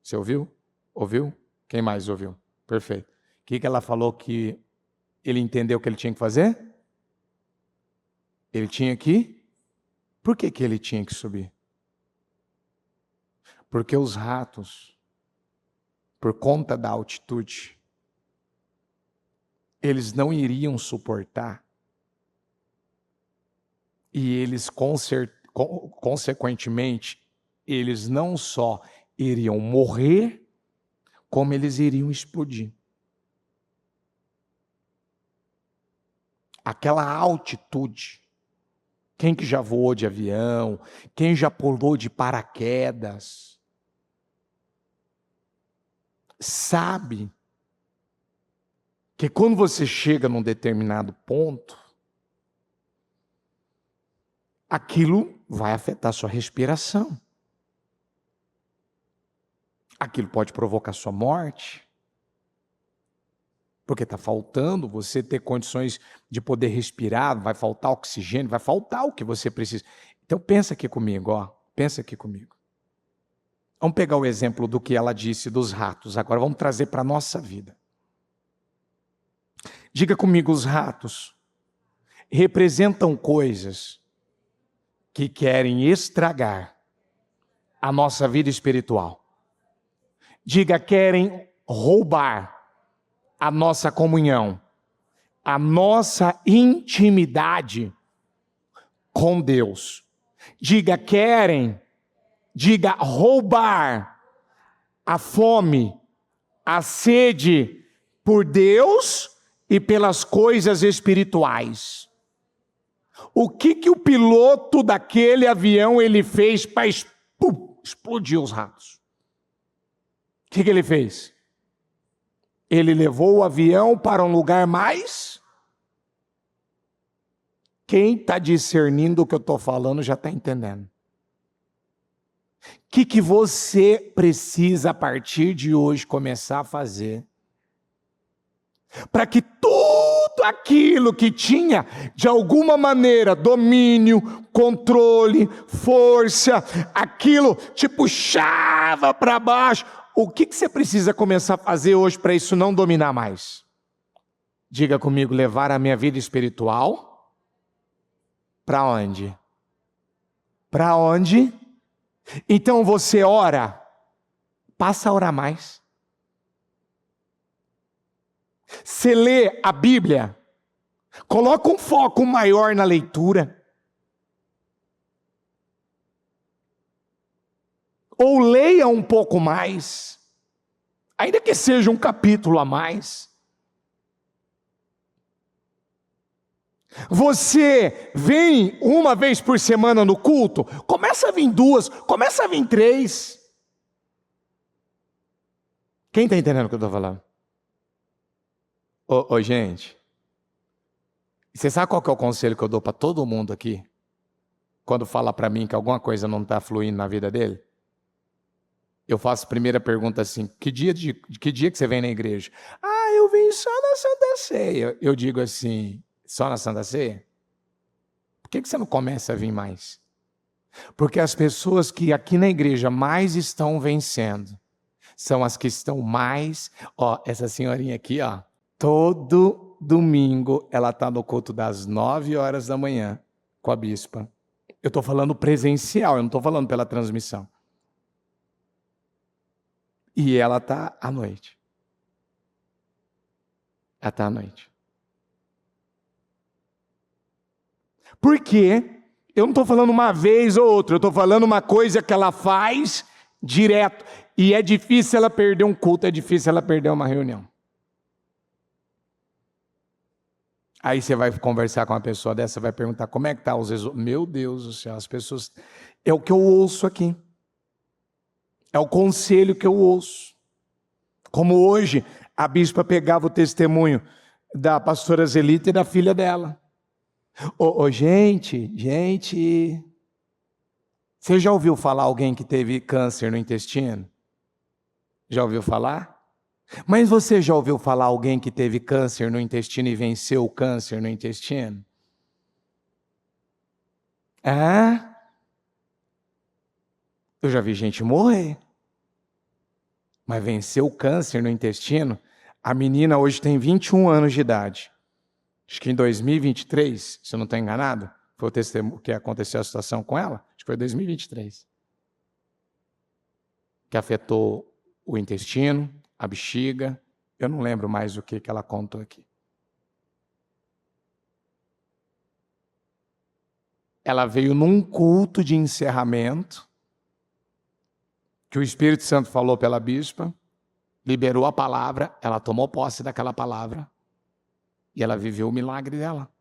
Você ouviu? Ouviu? Quem mais ouviu? Perfeito. O que ela falou que ele entendeu que ele tinha que fazer? Ele tinha que... Por que ele tinha que subir? Porque os ratos, por conta da altitude, eles não iriam suportar e eles, consequentemente, eles não só iriam morrer, como eles iriam explodir. Aquela altitude, quem que já voou de avião, quem já pulou de paraquedas, sabe que quando você chega num determinado ponto, aquilo vai afetar sua respiração. Aquilo pode provocar sua morte, porque está faltando você ter condições de poder respirar, vai faltar oxigênio, vai faltar o que você precisa. Então pensa aqui comigo, pensa aqui comigo. Vamos pegar o exemplo do que ela disse dos ratos, agora vamos trazer para a nossa vida. Diga comigo, os ratos representam coisas que querem estragar a nossa vida espiritual. Diga, querem roubar a nossa comunhão, a nossa intimidade com Deus. Diga, roubar a fome, a sede por Deus e pelas coisas espirituais. O que o piloto daquele avião ele fez para explodir os ratos? O que ele fez? Ele levou o avião para um lugar mais... Quem está discernindo o que eu estou falando já está entendendo. O que você precisa a partir de hoje começar a fazer para que tudo aquilo que tinha, de alguma maneira, domínio, controle, força, aquilo te puxava para baixo, o que você precisa começar a fazer hoje para isso não dominar mais? Diga comigo, levar a minha vida espiritual para onde? Para onde? Então você ora, passa a orar mais. Você lê a Bíblia, coloca um foco maior na leitura. Ou leia um pouco mais, ainda que seja um capítulo a mais. Você vem uma vez por semana no culto, começa a vir 2, começa a vir 3. Quem está entendendo o que eu estou falando? Ô, gente, você sabe qual que é o conselho que eu dou para todo mundo aqui? Quando fala para mim que alguma coisa não está fluindo na vida dele? Eu faço a primeira pergunta assim: que dia que você vem na igreja? Ah, eu vim só na Santa Ceia. Eu digo assim: só na Santa Ceia? Por que você não começa a vir mais? Porque as pessoas que aqui na igreja mais estão vencendo são as que estão mais... Ó, essa senhorinha aqui, ó, todo domingo ela está no culto das 9 horas da manhã com a bispa. Eu estou falando presencial, eu não estou falando pela transmissão. E ela está à noite. Ela está à noite. Por quê? Eu não estou falando uma vez ou outra, eu estou falando uma coisa que ela faz direto. E é difícil ela perder um culto, é difícil ela perder uma reunião. Aí você vai conversar com uma pessoa dessa, vai perguntar como é que está os resultados. Meu Deus do céu, as pessoas... É o que eu ouço aqui. É o conselho que eu ouço. Como hoje, a bispa pegava o testemunho da pastora Zelita e da filha dela. Gente, você já ouviu falar alguém que teve câncer no intestino? Já ouviu falar? Mas você já ouviu falar alguém que teve câncer no intestino e venceu o câncer no intestino? Ah? Eu já vi gente morrer. Mas venceu o câncer no intestino? A menina hoje tem 21 anos de idade. Acho que em 2023, se eu não estou enganado, foi o testemunho que aconteceu a situação com ela. Acho que foi 2023. Que afetou o intestino, a bexiga. Eu não lembro mais o que ela contou aqui. Ela veio num culto de encerramento, que o Espírito Santo falou pela bispa, liberou a palavra, ela tomou posse daquela palavra, e ela viveu o milagre dela.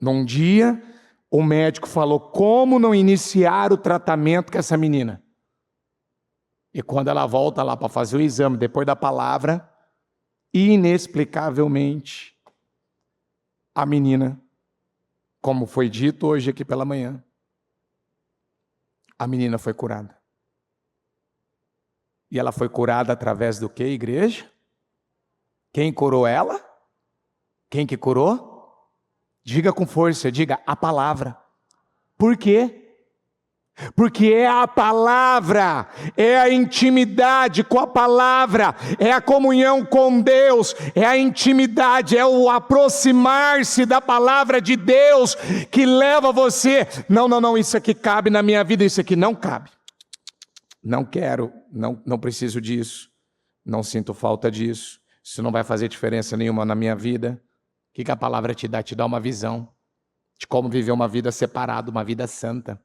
Num dia, o médico falou como não iniciar o tratamento com essa menina. E quando ela volta lá para fazer o exame, depois da palavra, inexplicavelmente, a menina, como foi dito hoje aqui pela manhã, a menina foi curada. E ela foi curada através do quê, igreja? Quem curou ela? Quem que curou? Diga com força, diga a palavra. Por quê? Porque é a palavra, é a intimidade com a palavra, é a comunhão com Deus, é a intimidade, é o aproximar-se da palavra de Deus que leva você, não, isso aqui cabe na minha vida, isso aqui não cabe. Não quero, não preciso disso, não sinto falta disso, isso não vai fazer diferença nenhuma na minha vida. O que a palavra te dá? Te dá uma visão de como viver uma vida separada, uma vida santa.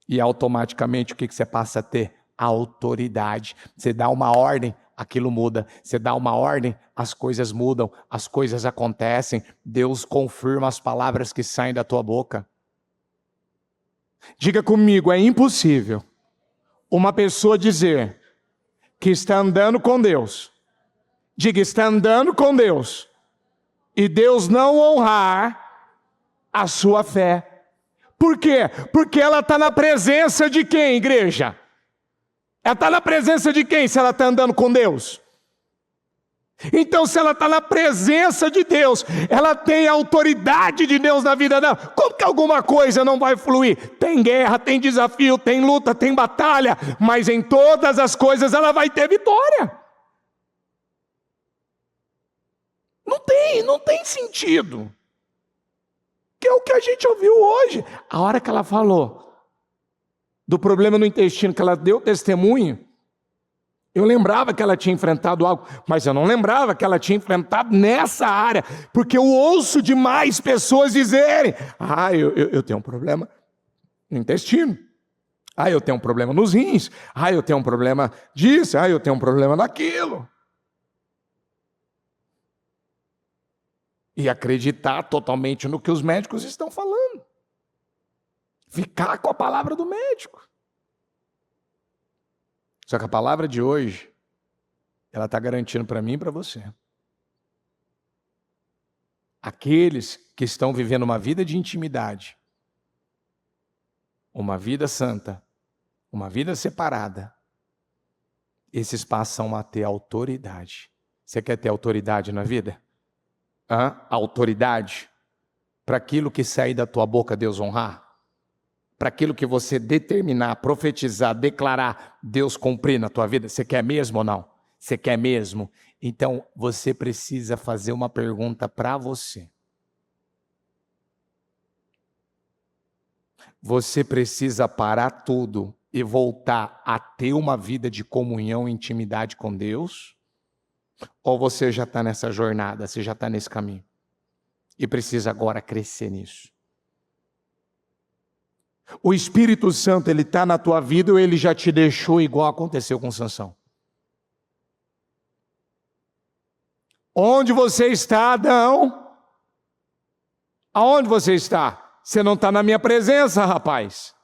E automaticamente o que você passa a ter? Autoridade. Você dá uma ordem, aquilo muda. Você dá uma ordem, as coisas mudam, as coisas acontecem. Deus confirma as palavras que saem da tua boca. Diga comigo, é impossível uma pessoa dizer que está andando com Deus. Diga, está andando com Deus. E Deus não honrar a sua fé. Por quê? Porque ela está na presença de quem, igreja? Ela está na presença de quem se ela está andando com Deus? Então, se ela está na presença de Deus, ela tem a autoridade de Deus na vida dela. Como que alguma coisa não vai fluir? Tem guerra, tem desafio, tem luta, tem batalha, mas em todas as coisas ela vai ter vitória. Não tem sentido. Que é o que a gente ouviu hoje. A hora que ela falou do problema no intestino, que ela deu testemunho, eu lembrava que ela tinha enfrentado algo, mas eu não lembrava que ela tinha enfrentado nessa área, porque eu ouço demais pessoas dizerem, eu tenho um problema no intestino, eu tenho um problema nos rins, eu tenho um problema disso, eu tenho um problema daquilo. e acreditar totalmente no que os médicos estão falando. Ficar com a palavra do médico. Só que a palavra de hoje, ela está garantindo para mim e para você. Aqueles que estão vivendo uma vida de intimidade, uma vida santa, uma vida separada, esses passam a ter autoridade. Você quer ter autoridade na vida? Autoridade para aquilo que sair da tua boca, Deus honrar? Para aquilo que você determinar, profetizar, declarar, Deus cumprir na tua vida? Você quer mesmo ou não? Você quer mesmo? Então, você precisa fazer uma pergunta para você. Você precisa parar tudo e voltar a ter uma vida de comunhão e intimidade com Deus? Ou você já está nessa jornada, você já está nesse caminho? E precisa agora crescer nisso? O Espírito Santo, ele está na tua vida ou ele já te deixou igual aconteceu com Sansão? Onde você está, Adão? Aonde você está? Você não está na minha presença, rapaz.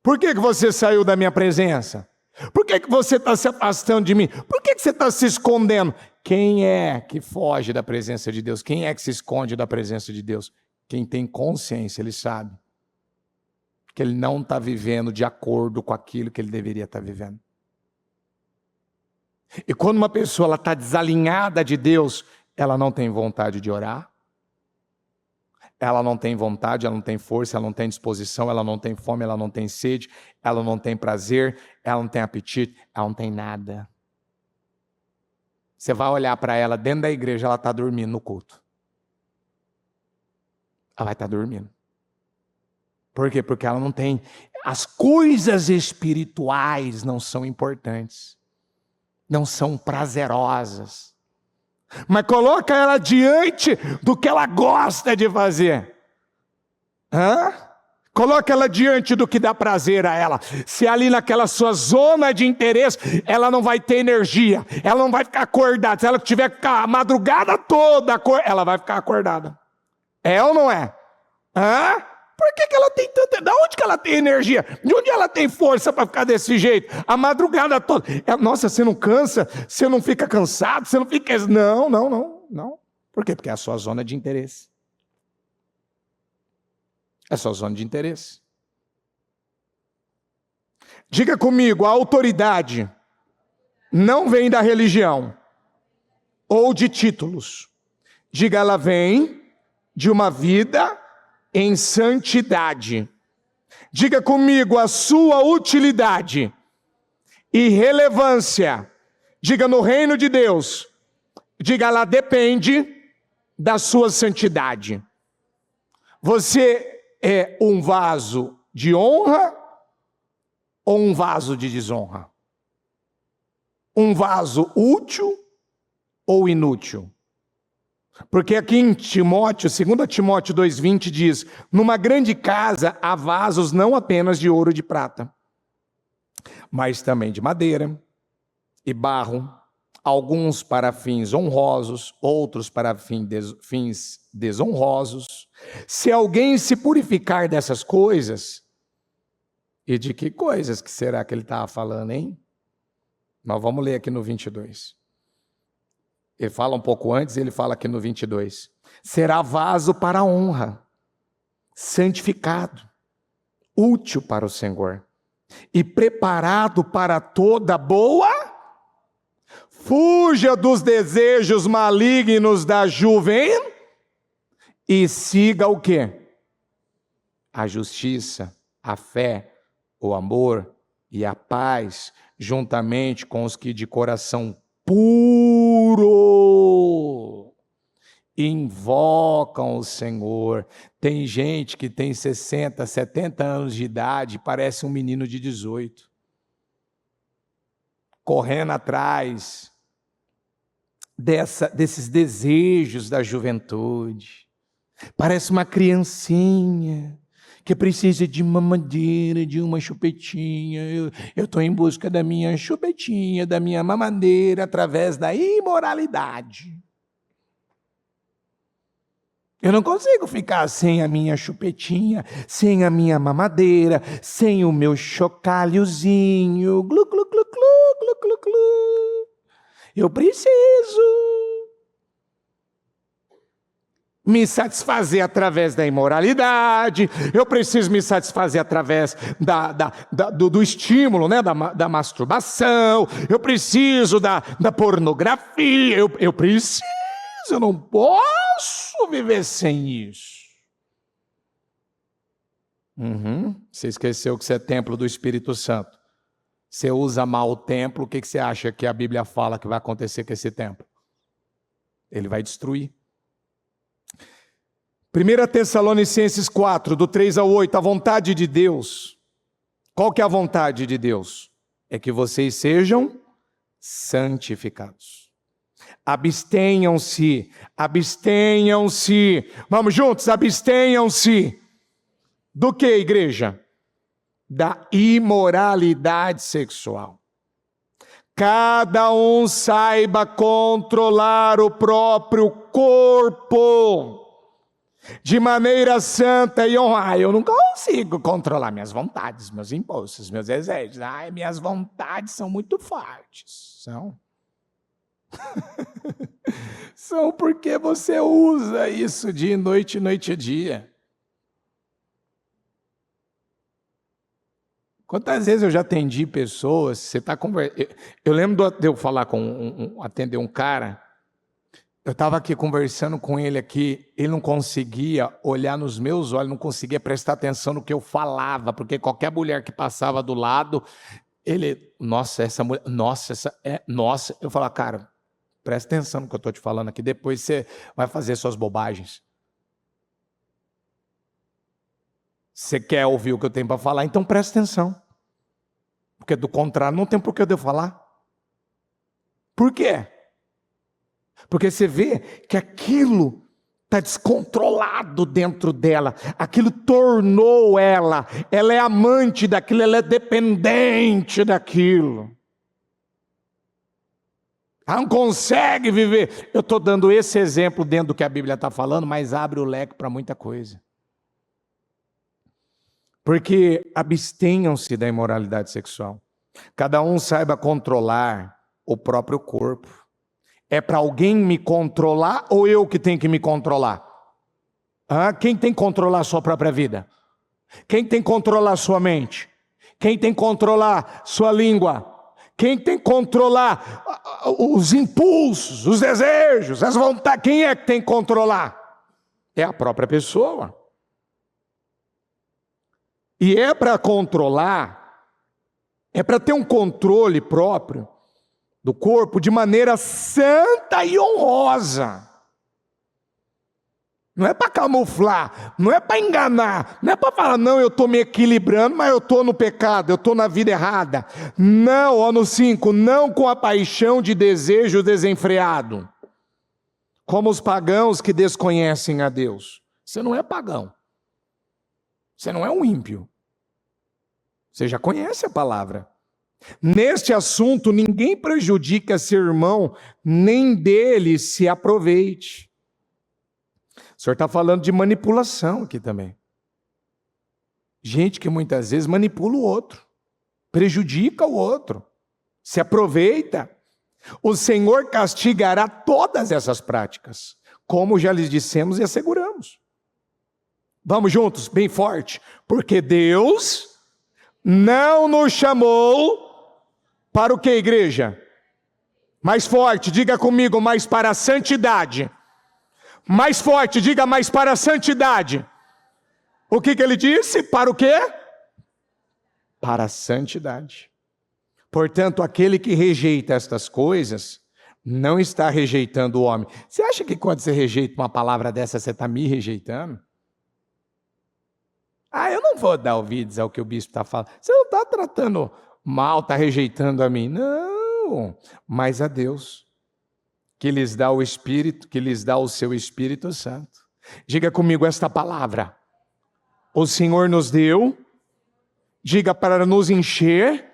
Por que você saiu da minha presença? Por que você está se afastando de mim? Por que você está se escondendo? Quem é que foge da presença de Deus? Quem é que se esconde da presença de Deus? Quem tem consciência, ele sabe que ele não está vivendo de acordo com aquilo que ele deveria estar vivendo. E quando uma pessoa está desalinhada de Deus, ela não tem vontade de orar, ela não tem vontade, ela não tem força, ela não tem disposição, ela não tem fome, ela não tem sede, ela não tem prazer, ela não tem apetite, ela não tem nada. Você vai olhar para ela dentro da igreja, ela está dormindo no culto. Ela vai estar dormindo. Por quê? Porque ela não tem... As coisas espirituais não são importantes. Não são prazerosas. Mas coloca ela diante do que ela gosta de fazer. Coloca ela diante do que dá prazer a ela. Se ali naquela sua zona de interesse, ela não vai ter energia. Ela não vai ficar acordada. Se ela tiver que ficar a madrugada toda, ela vai ficar acordada. É ou não é? Por que ela tem tanta... Da onde que ela tem energia? De onde ela tem força para ficar desse jeito? A madrugada toda. Nossa, você não cansa? Você não fica cansado? Você não fica... Não. Por quê? Porque é a sua zona de interesse. É a sua zona de interesse. Diga comigo, a autoridade não vem da religião ou de títulos. Diga, ela vem de uma vida em santidade. Diga comigo, a sua utilidade e relevância, diga no reino de Deus, diga, ela depende da sua santidade. Você é um vaso de honra ou um vaso de desonra? Um vaso útil ou inútil? Porque aqui em Timóteo, 2 Timóteo 2,20 diz, numa grande casa há vasos não apenas de ouro e de prata, mas também de madeira e barro, alguns para fins honrosos, outros para fins desonrosos. Se alguém se purificar dessas coisas, e de que coisas que será que ele estava falando, hein? Nós vamos ler aqui no 22. Ele fala um pouco antes, ele fala aqui no 22. Será vaso para a honra, santificado, útil para o Senhor e preparado para toda boa. Fuja dos desejos malignos da juventude e siga o quê? A justiça, a fé, o amor e a paz, juntamente com os que de coração puro invocam o Senhor. Tem gente que tem 60, 70 anos de idade, parece um menino de 18, correndo atrás desses desejos da juventude. Parece uma criancinha que precisa de uma mamadeira, de uma chupetinha. Eu estou em busca da minha chupetinha, da minha mamadeira, através da imoralidade. Eu não consigo ficar sem a minha chupetinha, sem a minha mamadeira, sem o meu chocalhozinho. Glu, glu, glu, glu, glu, glu, glu. Eu preciso me satisfazer através da imoralidade, eu preciso me satisfazer através do estímulo, né? da masturbação, eu preciso da pornografia, eu preciso, eu não posso viver sem isso. Você esqueceu que você é templo do Espírito Santo. Você usa mal o templo, o que você acha que a Bíblia fala que vai acontecer com esse templo? Ele vai destruir. 1 Tessalonicenses 4, do 3 ao 8, a vontade de Deus. Qual que é a vontade de Deus? É que vocês sejam santificados. Abstenham-se, abstenham-se. Vamos juntos, abstenham-se. Do que, igreja? Da imoralidade sexual. Cada um saiba controlar o próprio corpo de maneira santa e honrada. Eu não consigo controlar minhas vontades, meus impulsos, meus desejos. Minhas vontades são muito fortes. São. São porque você usa isso dia e noite e dia. Quantas vezes eu já atendi pessoas, você está conversando. Eu lembro de eu falar com atender um cara. Eu estava aqui conversando com ele aqui, ele não conseguia olhar nos meus olhos, não conseguia prestar atenção no que eu falava, porque qualquer mulher que passava do lado, ele, nossa, essa mulher, nossa. Eu falava, cara, presta atenção no que eu estou te falando aqui, depois você vai fazer suas bobagens. Você quer ouvir o que eu tenho para falar, então presta atenção. Porque do contrário, não tem por que eu falar. Por quê? Porque você vê que aquilo está descontrolado dentro dela. Aquilo tornou ela é amante daquilo, ela é dependente daquilo. Ela não consegue viver. Eu estou dando esse exemplo dentro do que a Bíblia está falando, mas abre o leque para muita coisa. Porque abstenham-se da imoralidade sexual. Cada um saiba controlar o próprio corpo. É para alguém me controlar ou eu que tenho que me controlar? Quem tem que controlar a sua própria vida? Quem tem que controlar a sua mente? Quem tem que controlar sua língua? Quem tem que controlar os impulsos, os desejos, as vontades? Quem é que tem que controlar? É a própria pessoa. E é para controlar, é para ter um controle próprio do corpo de maneira santa e honrosa. Não é para camuflar, não é para enganar, não é para falar, não, eu estou me equilibrando, mas eu estou no pecado, eu estou na vida errada. Não, no 5, não com a paixão de desejo desenfreado, como os pagãos que desconhecem a Deus. Você não é pagão. Você não é um ímpio. Você já conhece a palavra. Neste assunto, ninguém prejudica seu irmão, nem dele se aproveite. O senhor está falando de manipulação aqui também. Gente que muitas vezes manipula o outro, prejudica o outro, se aproveita. O Senhor castigará todas essas práticas, como já lhes dissemos e asseguramos. Vamos juntos, bem forte. Porque Deus não nos chamou para o que, igreja? Mais forte, diga comigo, mais para a santidade. Mais forte, diga mais para a santidade. O que ele disse? Para o quê? Para a santidade. Portanto, aquele que rejeita estas coisas, não está rejeitando o homem. Você acha que quando você rejeita uma palavra dessa, você está me rejeitando? Eu não vou dar ouvidos ao que o bispo está falando. Você não está tratando mal, está rejeitando a mim. Não, mas a Deus, que lhes dá o Espírito, que lhes dá o seu Espírito Santo. Diga comigo esta palavra. O Senhor nos deu, diga, para nos encher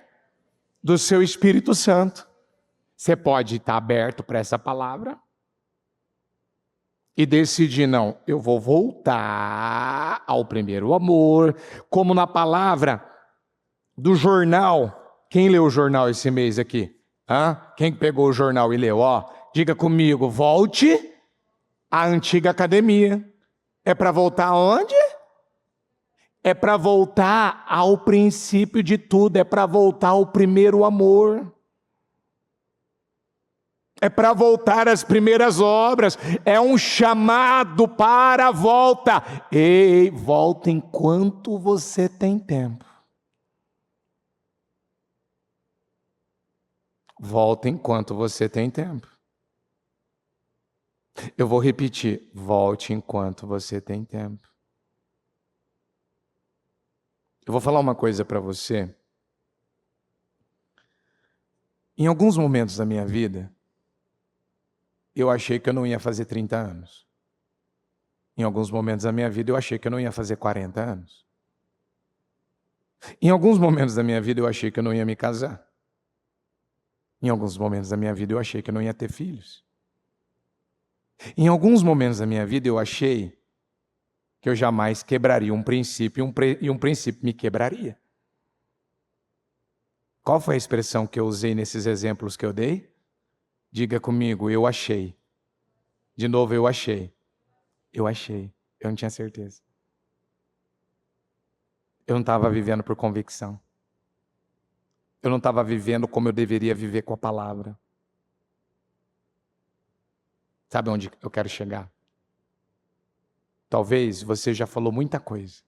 do seu Espírito Santo. Você pode estar aberto para essa palavra? e decidi, não, eu vou voltar ao primeiro amor, como na palavra do jornal. Quem leu o jornal esse mês aqui? Quem pegou o jornal e leu? Diga comigo, volte à antiga academia. É para voltar aonde? É para voltar ao princípio de tudo, é para voltar ao primeiro amor. É para voltar às primeiras obras, é um chamado para a volta. Ei, volta enquanto você tem tempo. Volta enquanto você tem tempo. Eu vou repetir, volte enquanto você tem tempo. Eu vou falar uma coisa para você. Em alguns momentos da minha vida, eu achei que eu não ia fazer 30 anos. Em alguns momentos da minha vida, eu achei que eu não ia fazer 40 anos. Em alguns momentos da minha vida, eu achei que eu não ia me casar. Em alguns momentos da minha vida, eu achei que eu não ia ter filhos. Em alguns momentos da minha vida, eu achei que eu jamais quebraria um princípio e um princípio me quebraria. Qual foi a expressão que eu usei nesses exemplos que eu dei? Diga comigo, eu achei. De novo, eu achei. Eu achei. Eu não tinha certeza. Eu não estava vivendo por convicção. Eu não estava vivendo como eu deveria viver com a palavra. Sabe onde eu quero chegar? Talvez você já falou muita coisa.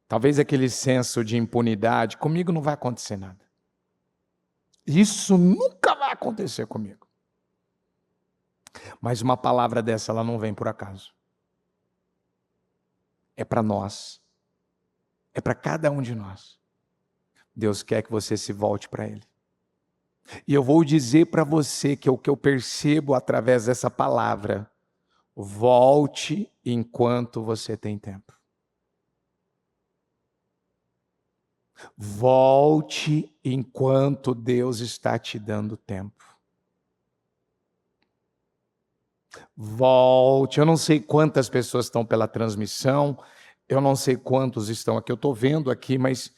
Talvez aquele senso de impunidade, comigo não vai acontecer nada. Isso nunca vai acontecer comigo. Mas uma palavra dessa, ela não vem por acaso. É para nós. É para cada um de nós. Deus quer que você se volte para Ele. E eu vou dizer para você que é o que eu percebo através dessa palavra. Volte enquanto você tem tempo. Volte enquanto Deus está te dando tempo. Volte. Eu não sei quantas pessoas estão pela transmissão, eu não sei quantos estão aqui, eu estou vendo aqui, mas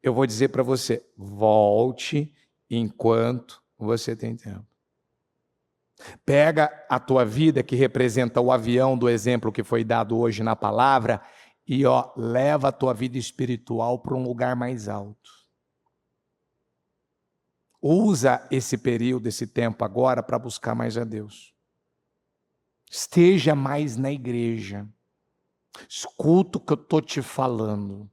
eu vou dizer para você, volte enquanto você tem tempo. Pega a tua vida, que representa o avião do exemplo que foi dado hoje na palavra, e leva a tua vida espiritual para um lugar mais alto. Usa esse período, esse tempo agora para buscar mais a Deus. Esteja mais na igreja. Escuta o que eu estou te falando.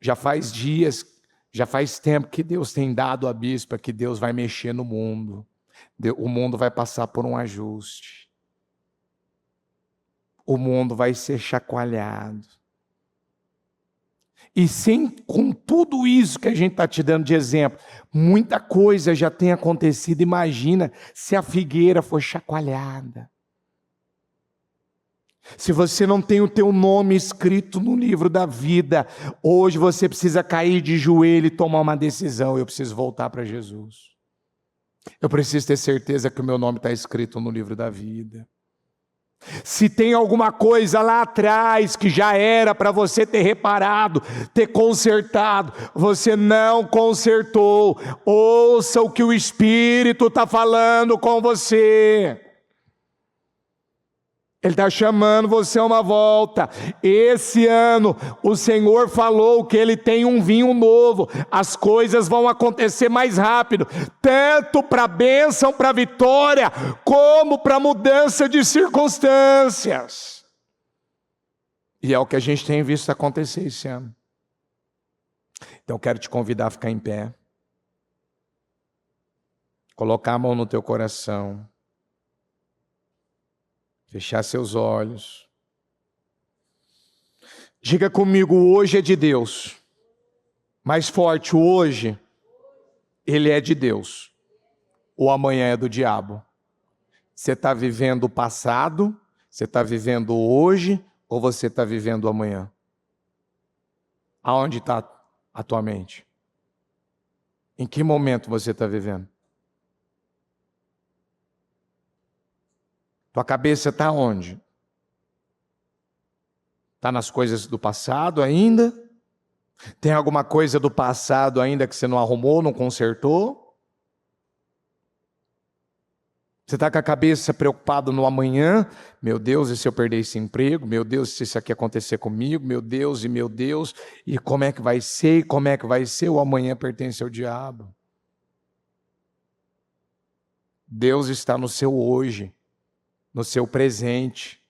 Já faz dias, já faz tempo que Deus tem dado a bispa que Deus vai mexer no mundo. O mundo vai passar por um ajuste. O mundo vai ser chacoalhado. E com tudo isso que a gente está te dando de exemplo, muita coisa já tem acontecido. Imagina se a figueira for chacoalhada. Se você não tem o teu nome escrito no livro da vida, hoje você precisa cair de joelho e tomar uma decisão. Eu preciso voltar para Jesus. Eu preciso ter certeza que o meu nome está escrito no livro da vida. Se tem alguma coisa lá atrás que já era para você ter reparado, ter consertado, você não consertou. Ouça o que o Espírito está falando com você. Ele está chamando você a uma volta. Esse ano o Senhor falou que Ele tem um vinho novo. As coisas vão acontecer mais rápido. Tanto para a bênção, para a vitória, como para a mudança de circunstâncias. E é o que a gente tem visto acontecer esse ano. Então eu quero te convidar a ficar em pé. Colocar a mão no teu coração. Fechar seus olhos. Diga comigo, hoje é de Deus. Mais forte, hoje, ele é de Deus. O amanhã é do diabo. Você está vivendo o passado, você está vivendo hoje, ou você está vivendo o amanhã? Aonde está a tua mente? Em que momento você está vivendo? Tua cabeça está onde? Está nas coisas do passado ainda? Tem alguma coisa do passado ainda que você não arrumou, não consertou? Você está com a cabeça preocupado no amanhã? Meu Deus, e se eu perder esse emprego? Meu Deus, se isso aqui acontecer comigo? Meu Deus, e como é que vai ser? E como é que vai ser? O amanhã pertence ao diabo. Deus está no seu hoje, no seu presente.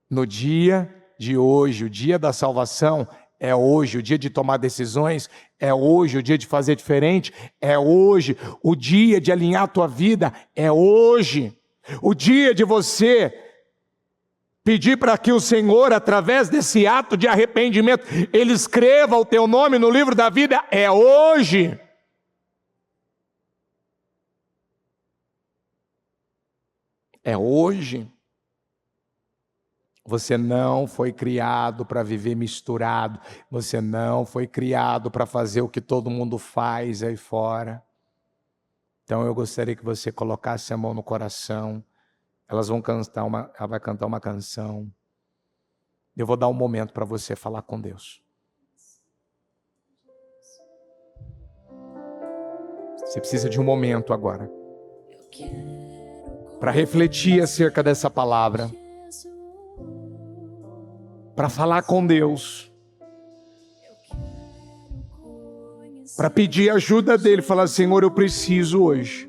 No dia de hoje, o dia da salvação é hoje, o dia de tomar decisões é hoje, o dia de fazer diferente é hoje, o dia de alinhar a tua vida é hoje, o dia de você pedir para que o Senhor, através desse ato de arrependimento, Ele escreva o teu nome no livro da vida é hoje. É hoje. Você não foi criado para viver misturado. Você não foi criado para fazer o que todo mundo faz aí fora. Então eu gostaria que você colocasse a mão no coração. Ela vai cantar uma canção. Eu vou dar um momento para você falar com Deus. Você precisa de um momento agora para refletir acerca dessa palavra. Para falar com Deus, para pedir ajuda dele, falar: Senhor, eu preciso hoje.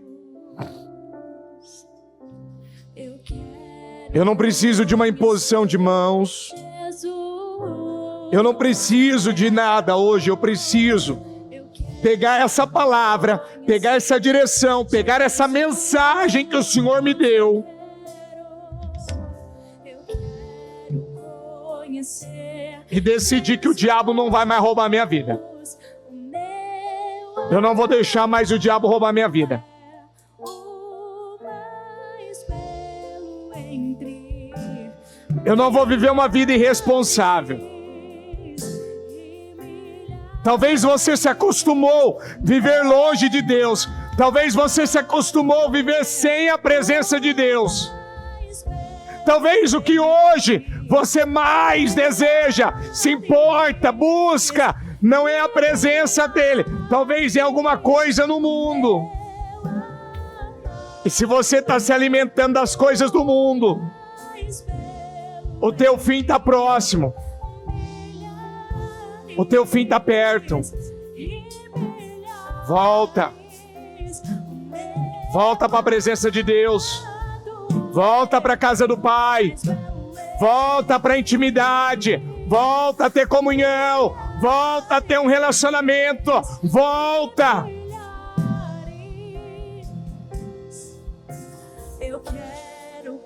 Eu não preciso de uma imposição de mãos, eu não preciso de nada hoje, eu preciso pegar essa palavra, pegar essa direção, pegar essa mensagem que o Senhor me deu. E decidir que o diabo não vai mais roubar minha vida. Eu não vou deixar mais o diabo roubar minha vida. Eu não vou viver uma vida irresponsável. Talvez você se acostumou a viver longe de Deus. Talvez você se acostumou a viver sem a presença de Deus. Talvez o que hoje você mais deseja, se importa, busca, não é a presença dele. Talvez é alguma coisa no mundo. E se você está se alimentando das coisas do mundo, o teu fim está próximo. O teu fim está perto. Volta. Volta para a presença de Deus. Volta para a casa do Pai. Volta para a intimidade. Volta a ter comunhão. Volta a ter um relacionamento. Volta. Eu quero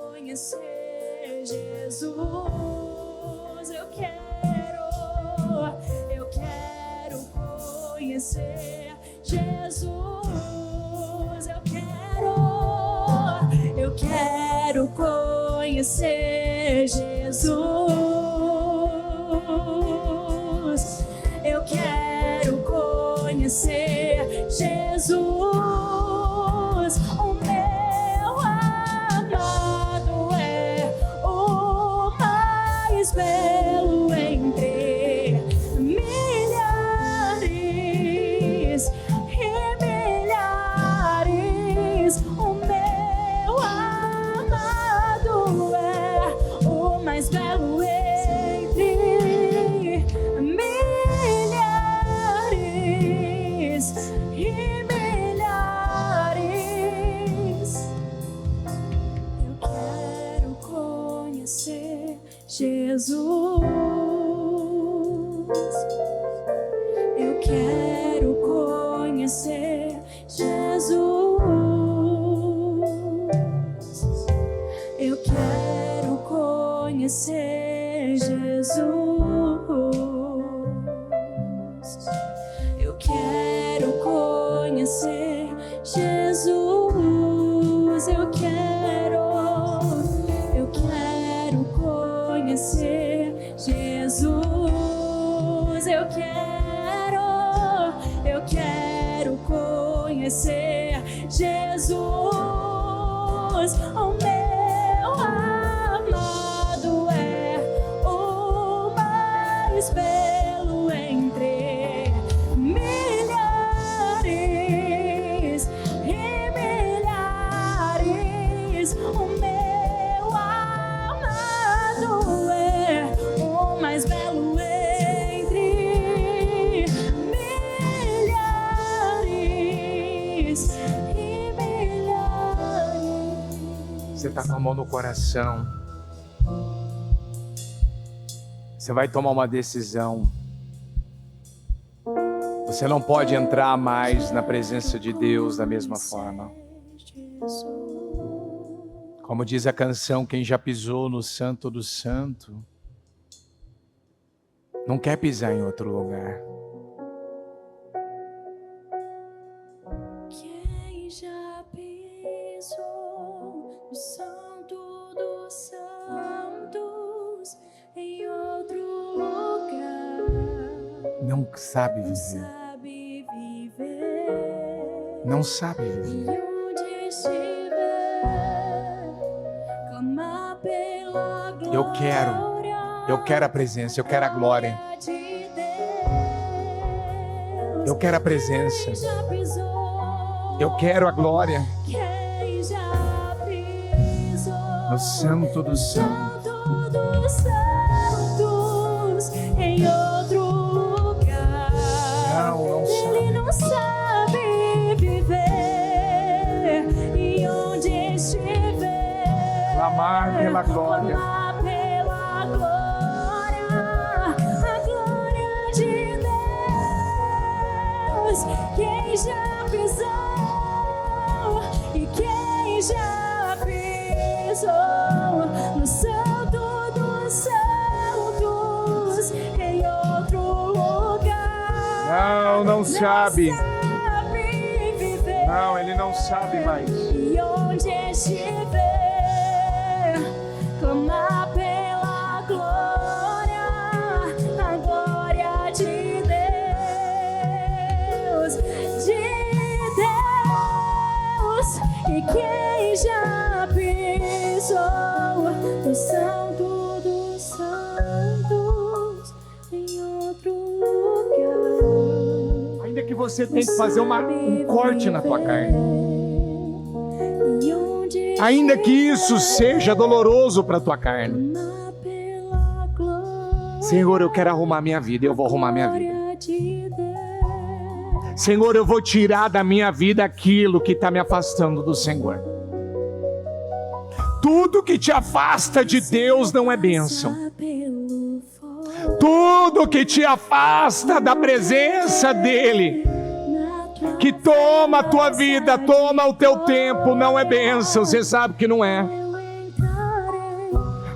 conhecer Jesus. Eu quero conhecer Jesus. Eu quero conhecer Jesus. Eu quero conhecer Jesus. O meu amado é o mais belo entre milhares e milhares. O meu amado é o mais belo entre milhares e milhares. Eu quero conhecer Jesus. Eu quero conhecer Jesus. Eu quero conhecer Jesus. Eu quero conhecer Jesus. Eu quero conhecer Jesus. Eu quero conhecer Jesus. Oh, meu Você está com a mão no coração. Você vai tomar uma decisão. Você não pode entrar mais na presença de Deus da mesma forma. Como diz a canção, quem já pisou no Santo do Santo não quer pisar em outro lugar. Quem já pisou no Santo dos Santos em outro lugar Não sabe viver. sabe viver. Não sabe E viver. onde estiver, clamar pela glória. Eu quero a presença, eu quero a glória. de Deus. Eu quero a presença. Quem já pisou, Eu quero a glória quem já pisou no Santo do Santo. Santo dos Santos em outro lugar. Não Ele não sabe viver e onde estiver. Clamar pela glória. Clamar pela glória, a glória de Deus. Quem já pisou e quem já pisou no Santo dos Santos em outro lugar. Não sabe. sabe viver. Não, ele não sabe mais. E onde estiver, clamar pela glória, a glória de Deus, e quem já pisou no Santo dos Santos em outro lugar. Ainda que você tenha que fazer um corte na tua carne. E onde Ainda que isso seja doloroso para tua carne. clamar pela glória. Senhor, eu quero arrumar minha vida, eu vou arrumar minha vida. Glória de Deus. Senhor, eu vou tirar da minha vida aquilo que está me afastando do Senhor. Tudo que te afasta de Deus não é bênção. Pelo fogo Tudo que te afasta da presença dEle, na tua que toma a tua vida, toma o teu tempo, não é bênção. Você sabe que não é. eu entrarei.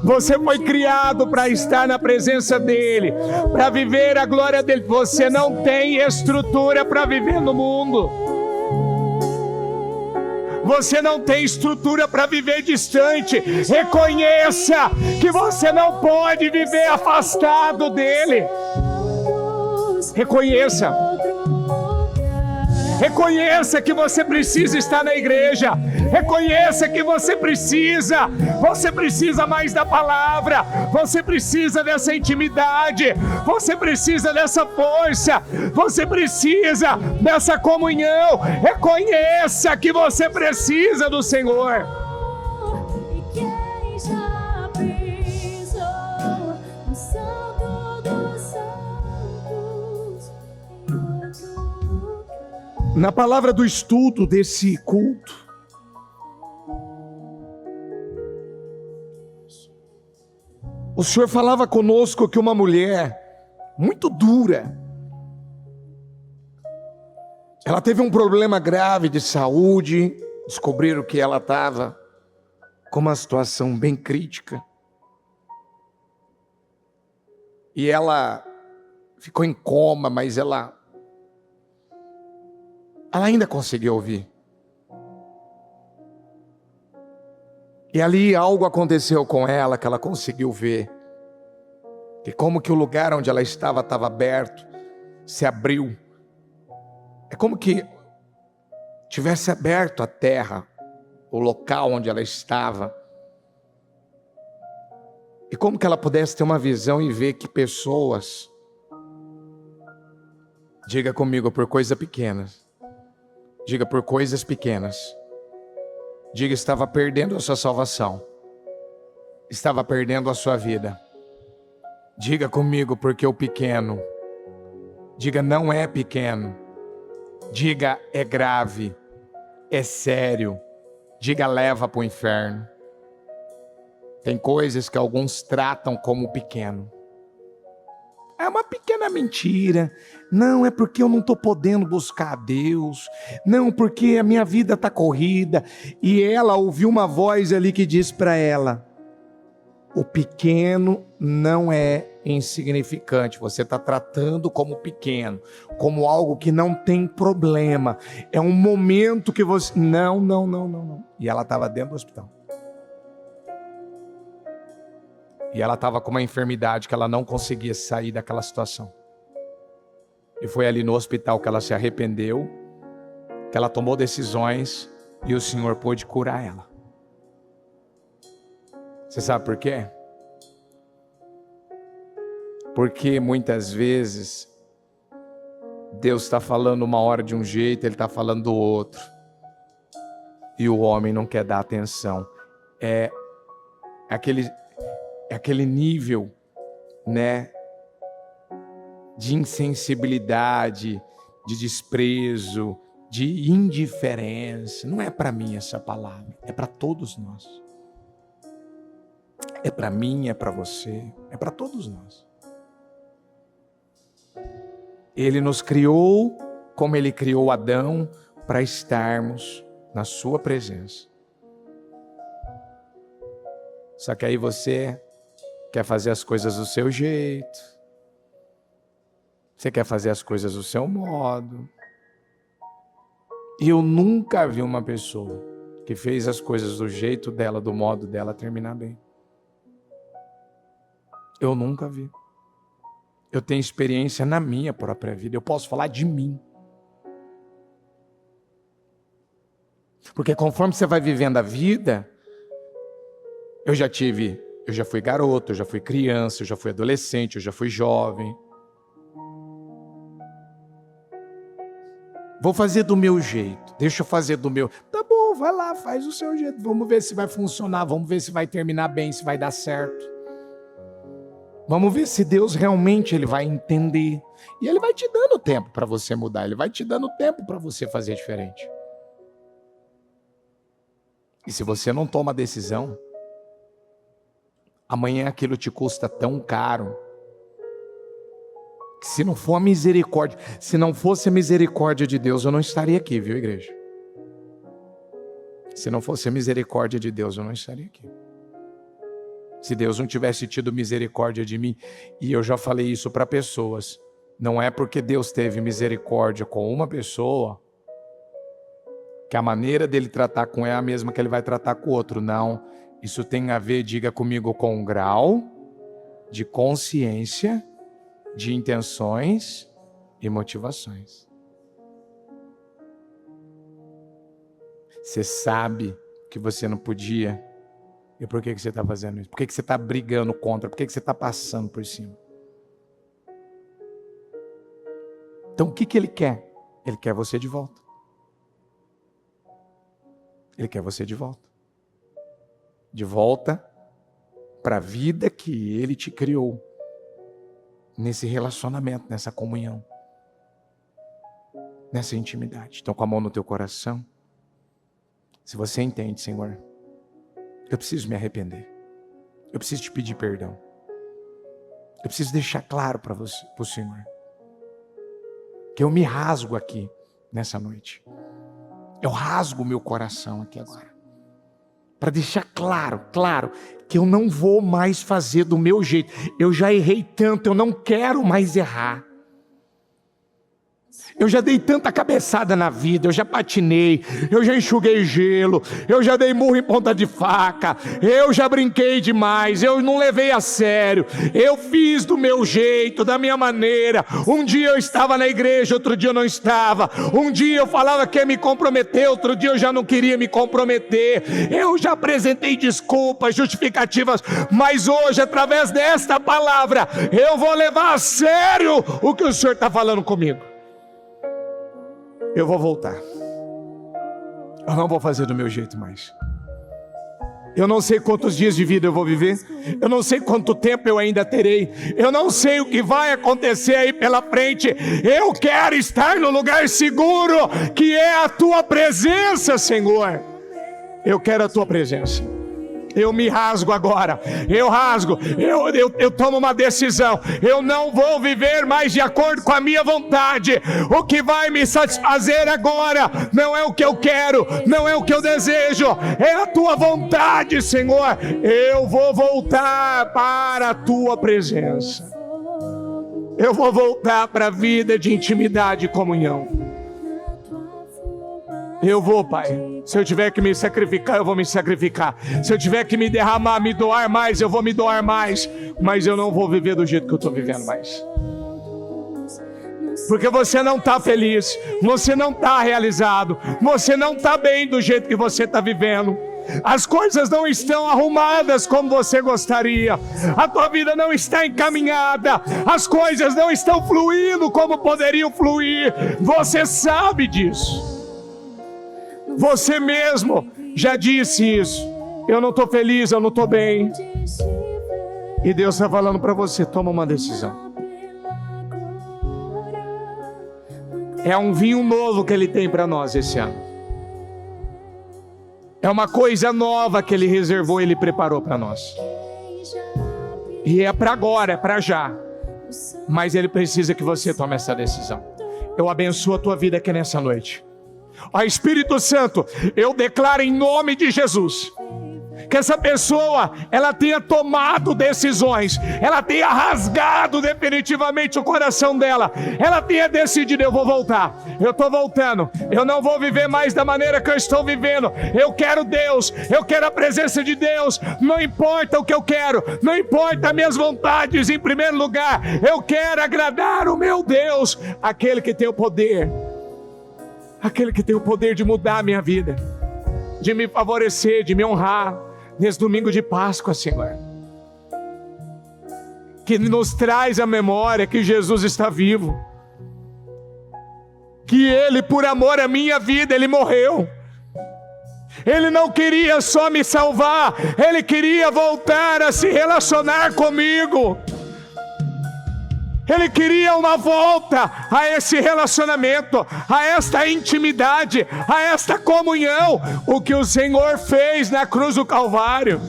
Você foi criado para estar na presença dEle, para viver a glória dEle. Você não tem estrutura para viver no mundo. Você não tem estrutura para viver distante. Reconheça que você não pode viver afastado dEle. Reconheça. Reconheça que você precisa estar na igreja. Reconheça que você precisa mais da palavra. Você precisa dessa intimidade. Você precisa dessa força. Você precisa dessa comunhão. Reconheça que você precisa do Senhor. E quem já pisou no Santo dos Santos em outro lugar. Na palavra do estudo desse culto, o Senhor falava conosco que uma mulher muito dura, ela teve um problema grave de saúde, descobriram que ela estava com uma situação bem crítica. E ela ficou em coma, mas ela ainda conseguiu ouvir. E ali algo aconteceu com ela que ela conseguiu ver. E como que o lugar onde ela estava aberto, se abriu. É como que tivesse aberto a terra, o local onde ela estava. E como que ela pudesse ter uma visão e ver que pessoas, diga comigo, por coisas pequenas, diga por coisas pequenas, diga, estava perdendo a sua salvação, estava perdendo a sua vida. Diga comigo, porque o pequeno, diga, não é pequeno, diga, é grave, é sério, diga, leva para o inferno. Tem coisas que alguns tratam como pequeno. É uma pequena mentira. Não, é porque eu não estou podendo buscar a Deus. Não, porque a minha vida está corrida. E ela ouviu uma voz ali que diz para ela: o pequeno não é insignificante. Você está tratando como pequeno, como algo que não tem problema. É um momento que você... Não. E ela estava dentro do hospital. E ela estava com uma enfermidade que ela não conseguia sair daquela situação. E foi ali no hospital que ela se arrependeu, que ela tomou decisões e o Senhor pôde curar ela. Você sabe por quê? Porque muitas vezes Deus está falando uma hora de um jeito, Ele está falando do outro. E o homem não quer dar atenção. É aquele nível, né, de insensibilidade, de desprezo, de indiferença. Não é para mim essa palavra, é para todos nós. É para mim, é para você, é para todos nós. Ele nos criou como Ele criou Adão, para estarmos na sua presença. Só que aí você quer fazer as coisas do seu jeito. Você quer fazer as coisas do seu modo. E eu nunca vi uma pessoa que fez as coisas do jeito dela, do modo dela, terminar bem. Eu nunca vi. Eu tenho experiência na minha própria vida. Eu posso falar de mim. Porque conforme você vai vivendo a vida, eu já fui garoto, eu já fui criança, eu já fui adolescente, eu já fui jovem. Vou fazer do meu jeito, deixa eu fazer do meu. Tá bom, vai lá, faz do seu jeito. Vamos ver se vai funcionar, vamos ver se vai terminar bem, se vai dar certo. Vamos ver se Deus realmente Ele vai entender. E Ele vai te dando tempo para você mudar, Ele vai te dando tempo para você fazer diferente. E se você não toma decisão, amanhã aquilo te custa tão caro, que se não for a misericórdia, se não fosse a misericórdia de Deus, eu não estaria aqui, viu, igreja? Se não fosse a misericórdia de Deus, eu não estaria aqui. Se Deus não tivesse tido misericórdia de mim, e eu já falei isso para pessoas, não é porque Deus teve misericórdia com uma pessoa, que a maneira dele tratar com ela é a mesma que ele vai tratar com o outro, não. Isso tem a ver, diga comigo, com um grau de consciência, de intenções e motivações. Você sabe que você não podia. E por que você está fazendo isso? Por que você está brigando contra? Por que você está passando por cima? Então o que ele quer? Ele quer você de volta. Ele quer você de volta. De volta para a vida que Ele te criou. Nesse relacionamento, nessa comunhão. Nessa intimidade. Então com a mão no teu coração. Se você entende, Senhor, eu preciso me arrepender. Eu preciso te pedir perdão. Eu preciso deixar claro para você, para o Senhor, que eu me rasgo aqui nessa noite. Eu rasgo o meu coração aqui agora. Para deixar claro, que eu não vou mais fazer do meu jeito. Eu já errei tanto, eu não quero mais errar. Eu já dei tanta cabeçada na vida, eu já patinei, eu já enxuguei gelo, eu já dei murro em ponta de faca, eu já brinquei demais, eu não levei a sério, eu fiz do meu jeito, da minha maneira. Um dia eu estava na igreja, outro dia eu não estava. Um dia eu falava que ia me comprometer, outro dia eu já não queria me comprometer. Eu já apresentei desculpas, justificativas, mas hoje, através desta palavra, eu vou levar a sério o que o Senhor está falando comigo. Eu vou voltar. Eu não vou fazer do meu jeito mais. Eu não sei quantos dias de vida eu vou viver. Eu não sei quanto tempo eu ainda terei. Eu não sei o que vai acontecer aí pela frente. Eu quero estar no lugar seguro, que é a Tua presença, Senhor. Eu quero a Tua presença. Eu me rasgo agora, eu rasgo, eu tomo uma decisão. Eu não vou viver mais de acordo com a minha vontade. O que vai me satisfazer agora não é o que eu quero, não é o que eu desejo, é a tua vontade, Senhor. Eu vou voltar para a tua presença. Eu vou voltar para a vida de intimidade e comunhão. Eu vou, Pai. Se eu tiver que me sacrificar, eu vou me sacrificar. Se eu tiver que me derramar, me doar mais, eu vou me doar mais. Mas eu não vou viver do jeito que eu estou vivendo mais. Porque você não está feliz, você não está realizado, você não está bem do jeito que você está vivendo. As coisas não estão arrumadas como você gostaria. A tua vida não está encaminhada. As coisas não estão fluindo como poderiam fluir. Você sabe disso. Você mesmo já disse isso. Eu não estou feliz, eu não estou bem. E Deus está falando para você, toma uma decisão. É um vinho novo que Ele tem para nós esse ano. É uma coisa nova que Ele reservou, Ele preparou para nós. E é para agora, é para já. Mas Ele precisa que você tome essa decisão. Eu abençoo a tua vida aqui nessa noite. Ó Espírito Santo, eu declaro em nome de Jesus que essa pessoa, ela tenha tomado decisões, ela tenha rasgado definitivamente o coração dela, ela tenha decidido, eu vou voltar, eu estou voltando, eu não vou viver mais da maneira que eu estou vivendo, eu quero Deus, eu quero a presença de Deus, não importa o que eu quero, não importa as minhas vontades, em primeiro lugar, eu quero agradar o meu Deus, aquele que tem o poder de mudar a minha vida, de me favorecer, de me honrar, nesse domingo de Páscoa, Senhor, que nos traz a memória que Jesus está vivo, que Ele, por amor à minha vida, Ele morreu. Ele não queria só me salvar, Ele queria voltar a se relacionar comigo. Ele queria uma volta a esse relacionamento, a esta intimidade, a esta comunhão. O que o Senhor fez na cruz do Calvário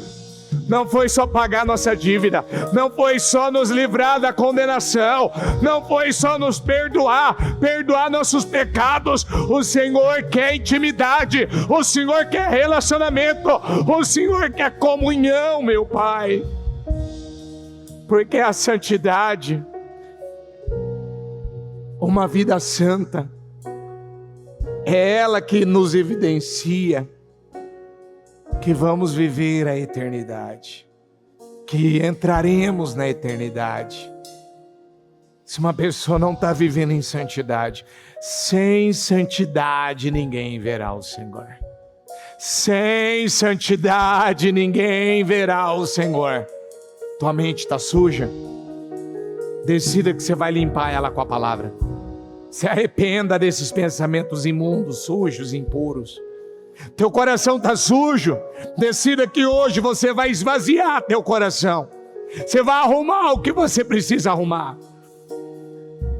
não foi só pagar nossa dívida, não foi só nos livrar da condenação, não foi só nos perdoar nossos pecados. O Senhor quer intimidade, o Senhor quer relacionamento, o Senhor quer comunhão, meu Pai. Porque a santidade, uma vida santa, é ela que nos evidencia que vamos viver a eternidade, que entraremos na eternidade. Se uma pessoa não está vivendo em santidade, sem santidade ninguém verá o Senhor. Sem santidade ninguém verá o Senhor. Tua mente está suja? Decida que você vai limpar ela com a palavra. Se arrependa desses pensamentos imundos, sujos, impuros. Teu coração está sujo. Decida que hoje você vai esvaziar teu coração. Você vai arrumar o que você precisa arrumar.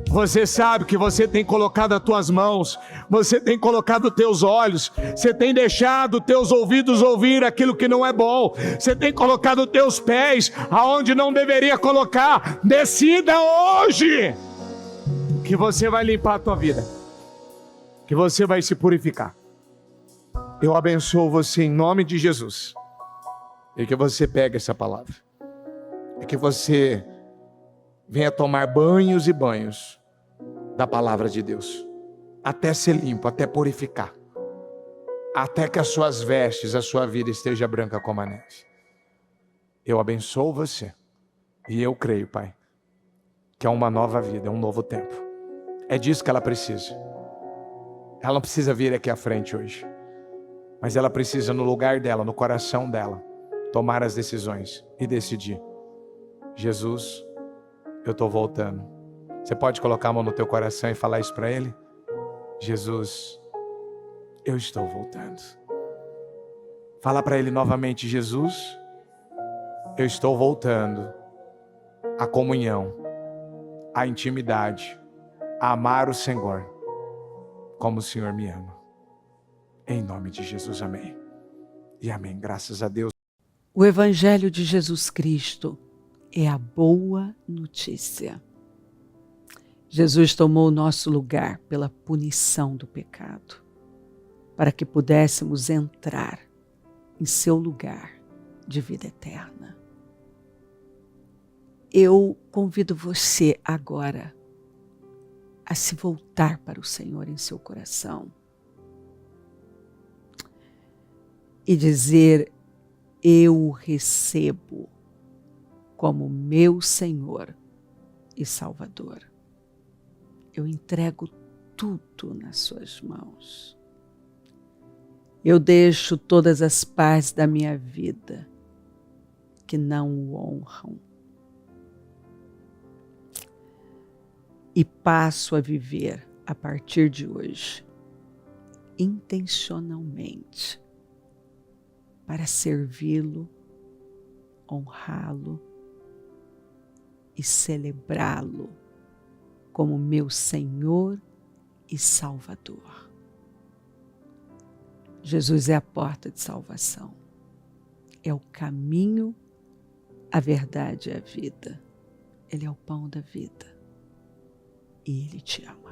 Você sabe que você tem colocado as tuas mãos, você tem colocado teus olhos, você tem deixado teus ouvidos ouvir aquilo que não é bom, você tem colocado teus pés aonde não deveria colocar. Decida hoje que você vai limpar a tua vida, que você vai se purificar. Eu abençoo você em nome de Jesus, e que você pegue essa palavra, e que você venha tomar banhos e banhos da palavra de Deus, até ser limpo, até purificar, até que as suas vestes, a sua vida esteja branca como a neve. Eu abençoo você, e eu creio, Pai, que é uma nova vida, é um novo tempo. É disso que ela precisa. Ela não precisa vir aqui à frente hoje, mas ela precisa, no lugar dela, no coração dela, tomar as decisões e decidir: Jesus, eu estou voltando. Você pode colocar a mão no teu coração e falar isso para Ele? Jesus, eu estou voltando. Fala para Ele novamente: Jesus, eu estou voltando à comunhão, à intimidade, a amar o Senhor como o Senhor me ama. Em nome de Jesus, amém. E amém, graças a Deus. O Evangelho de Jesus Cristo é a boa notícia. Jesus tomou o nosso lugar pela punição do pecado, para que pudéssemos entrar em seu lugar de vida eterna. Eu convido você agora a se voltar para o Senhor em seu coração e dizer: eu o recebo como meu Senhor e Salvador. Eu entrego tudo nas suas mãos. Eu deixo todas as partes da minha vida que não o honram e passo a viver a partir de hoje intencionalmente para servi-lo, honrá-lo e celebrá-lo como meu Senhor e Salvador. Jesus é a porta de salvação, é o caminho, a verdade e a vida. Ele é o pão da vida e Ele te ama.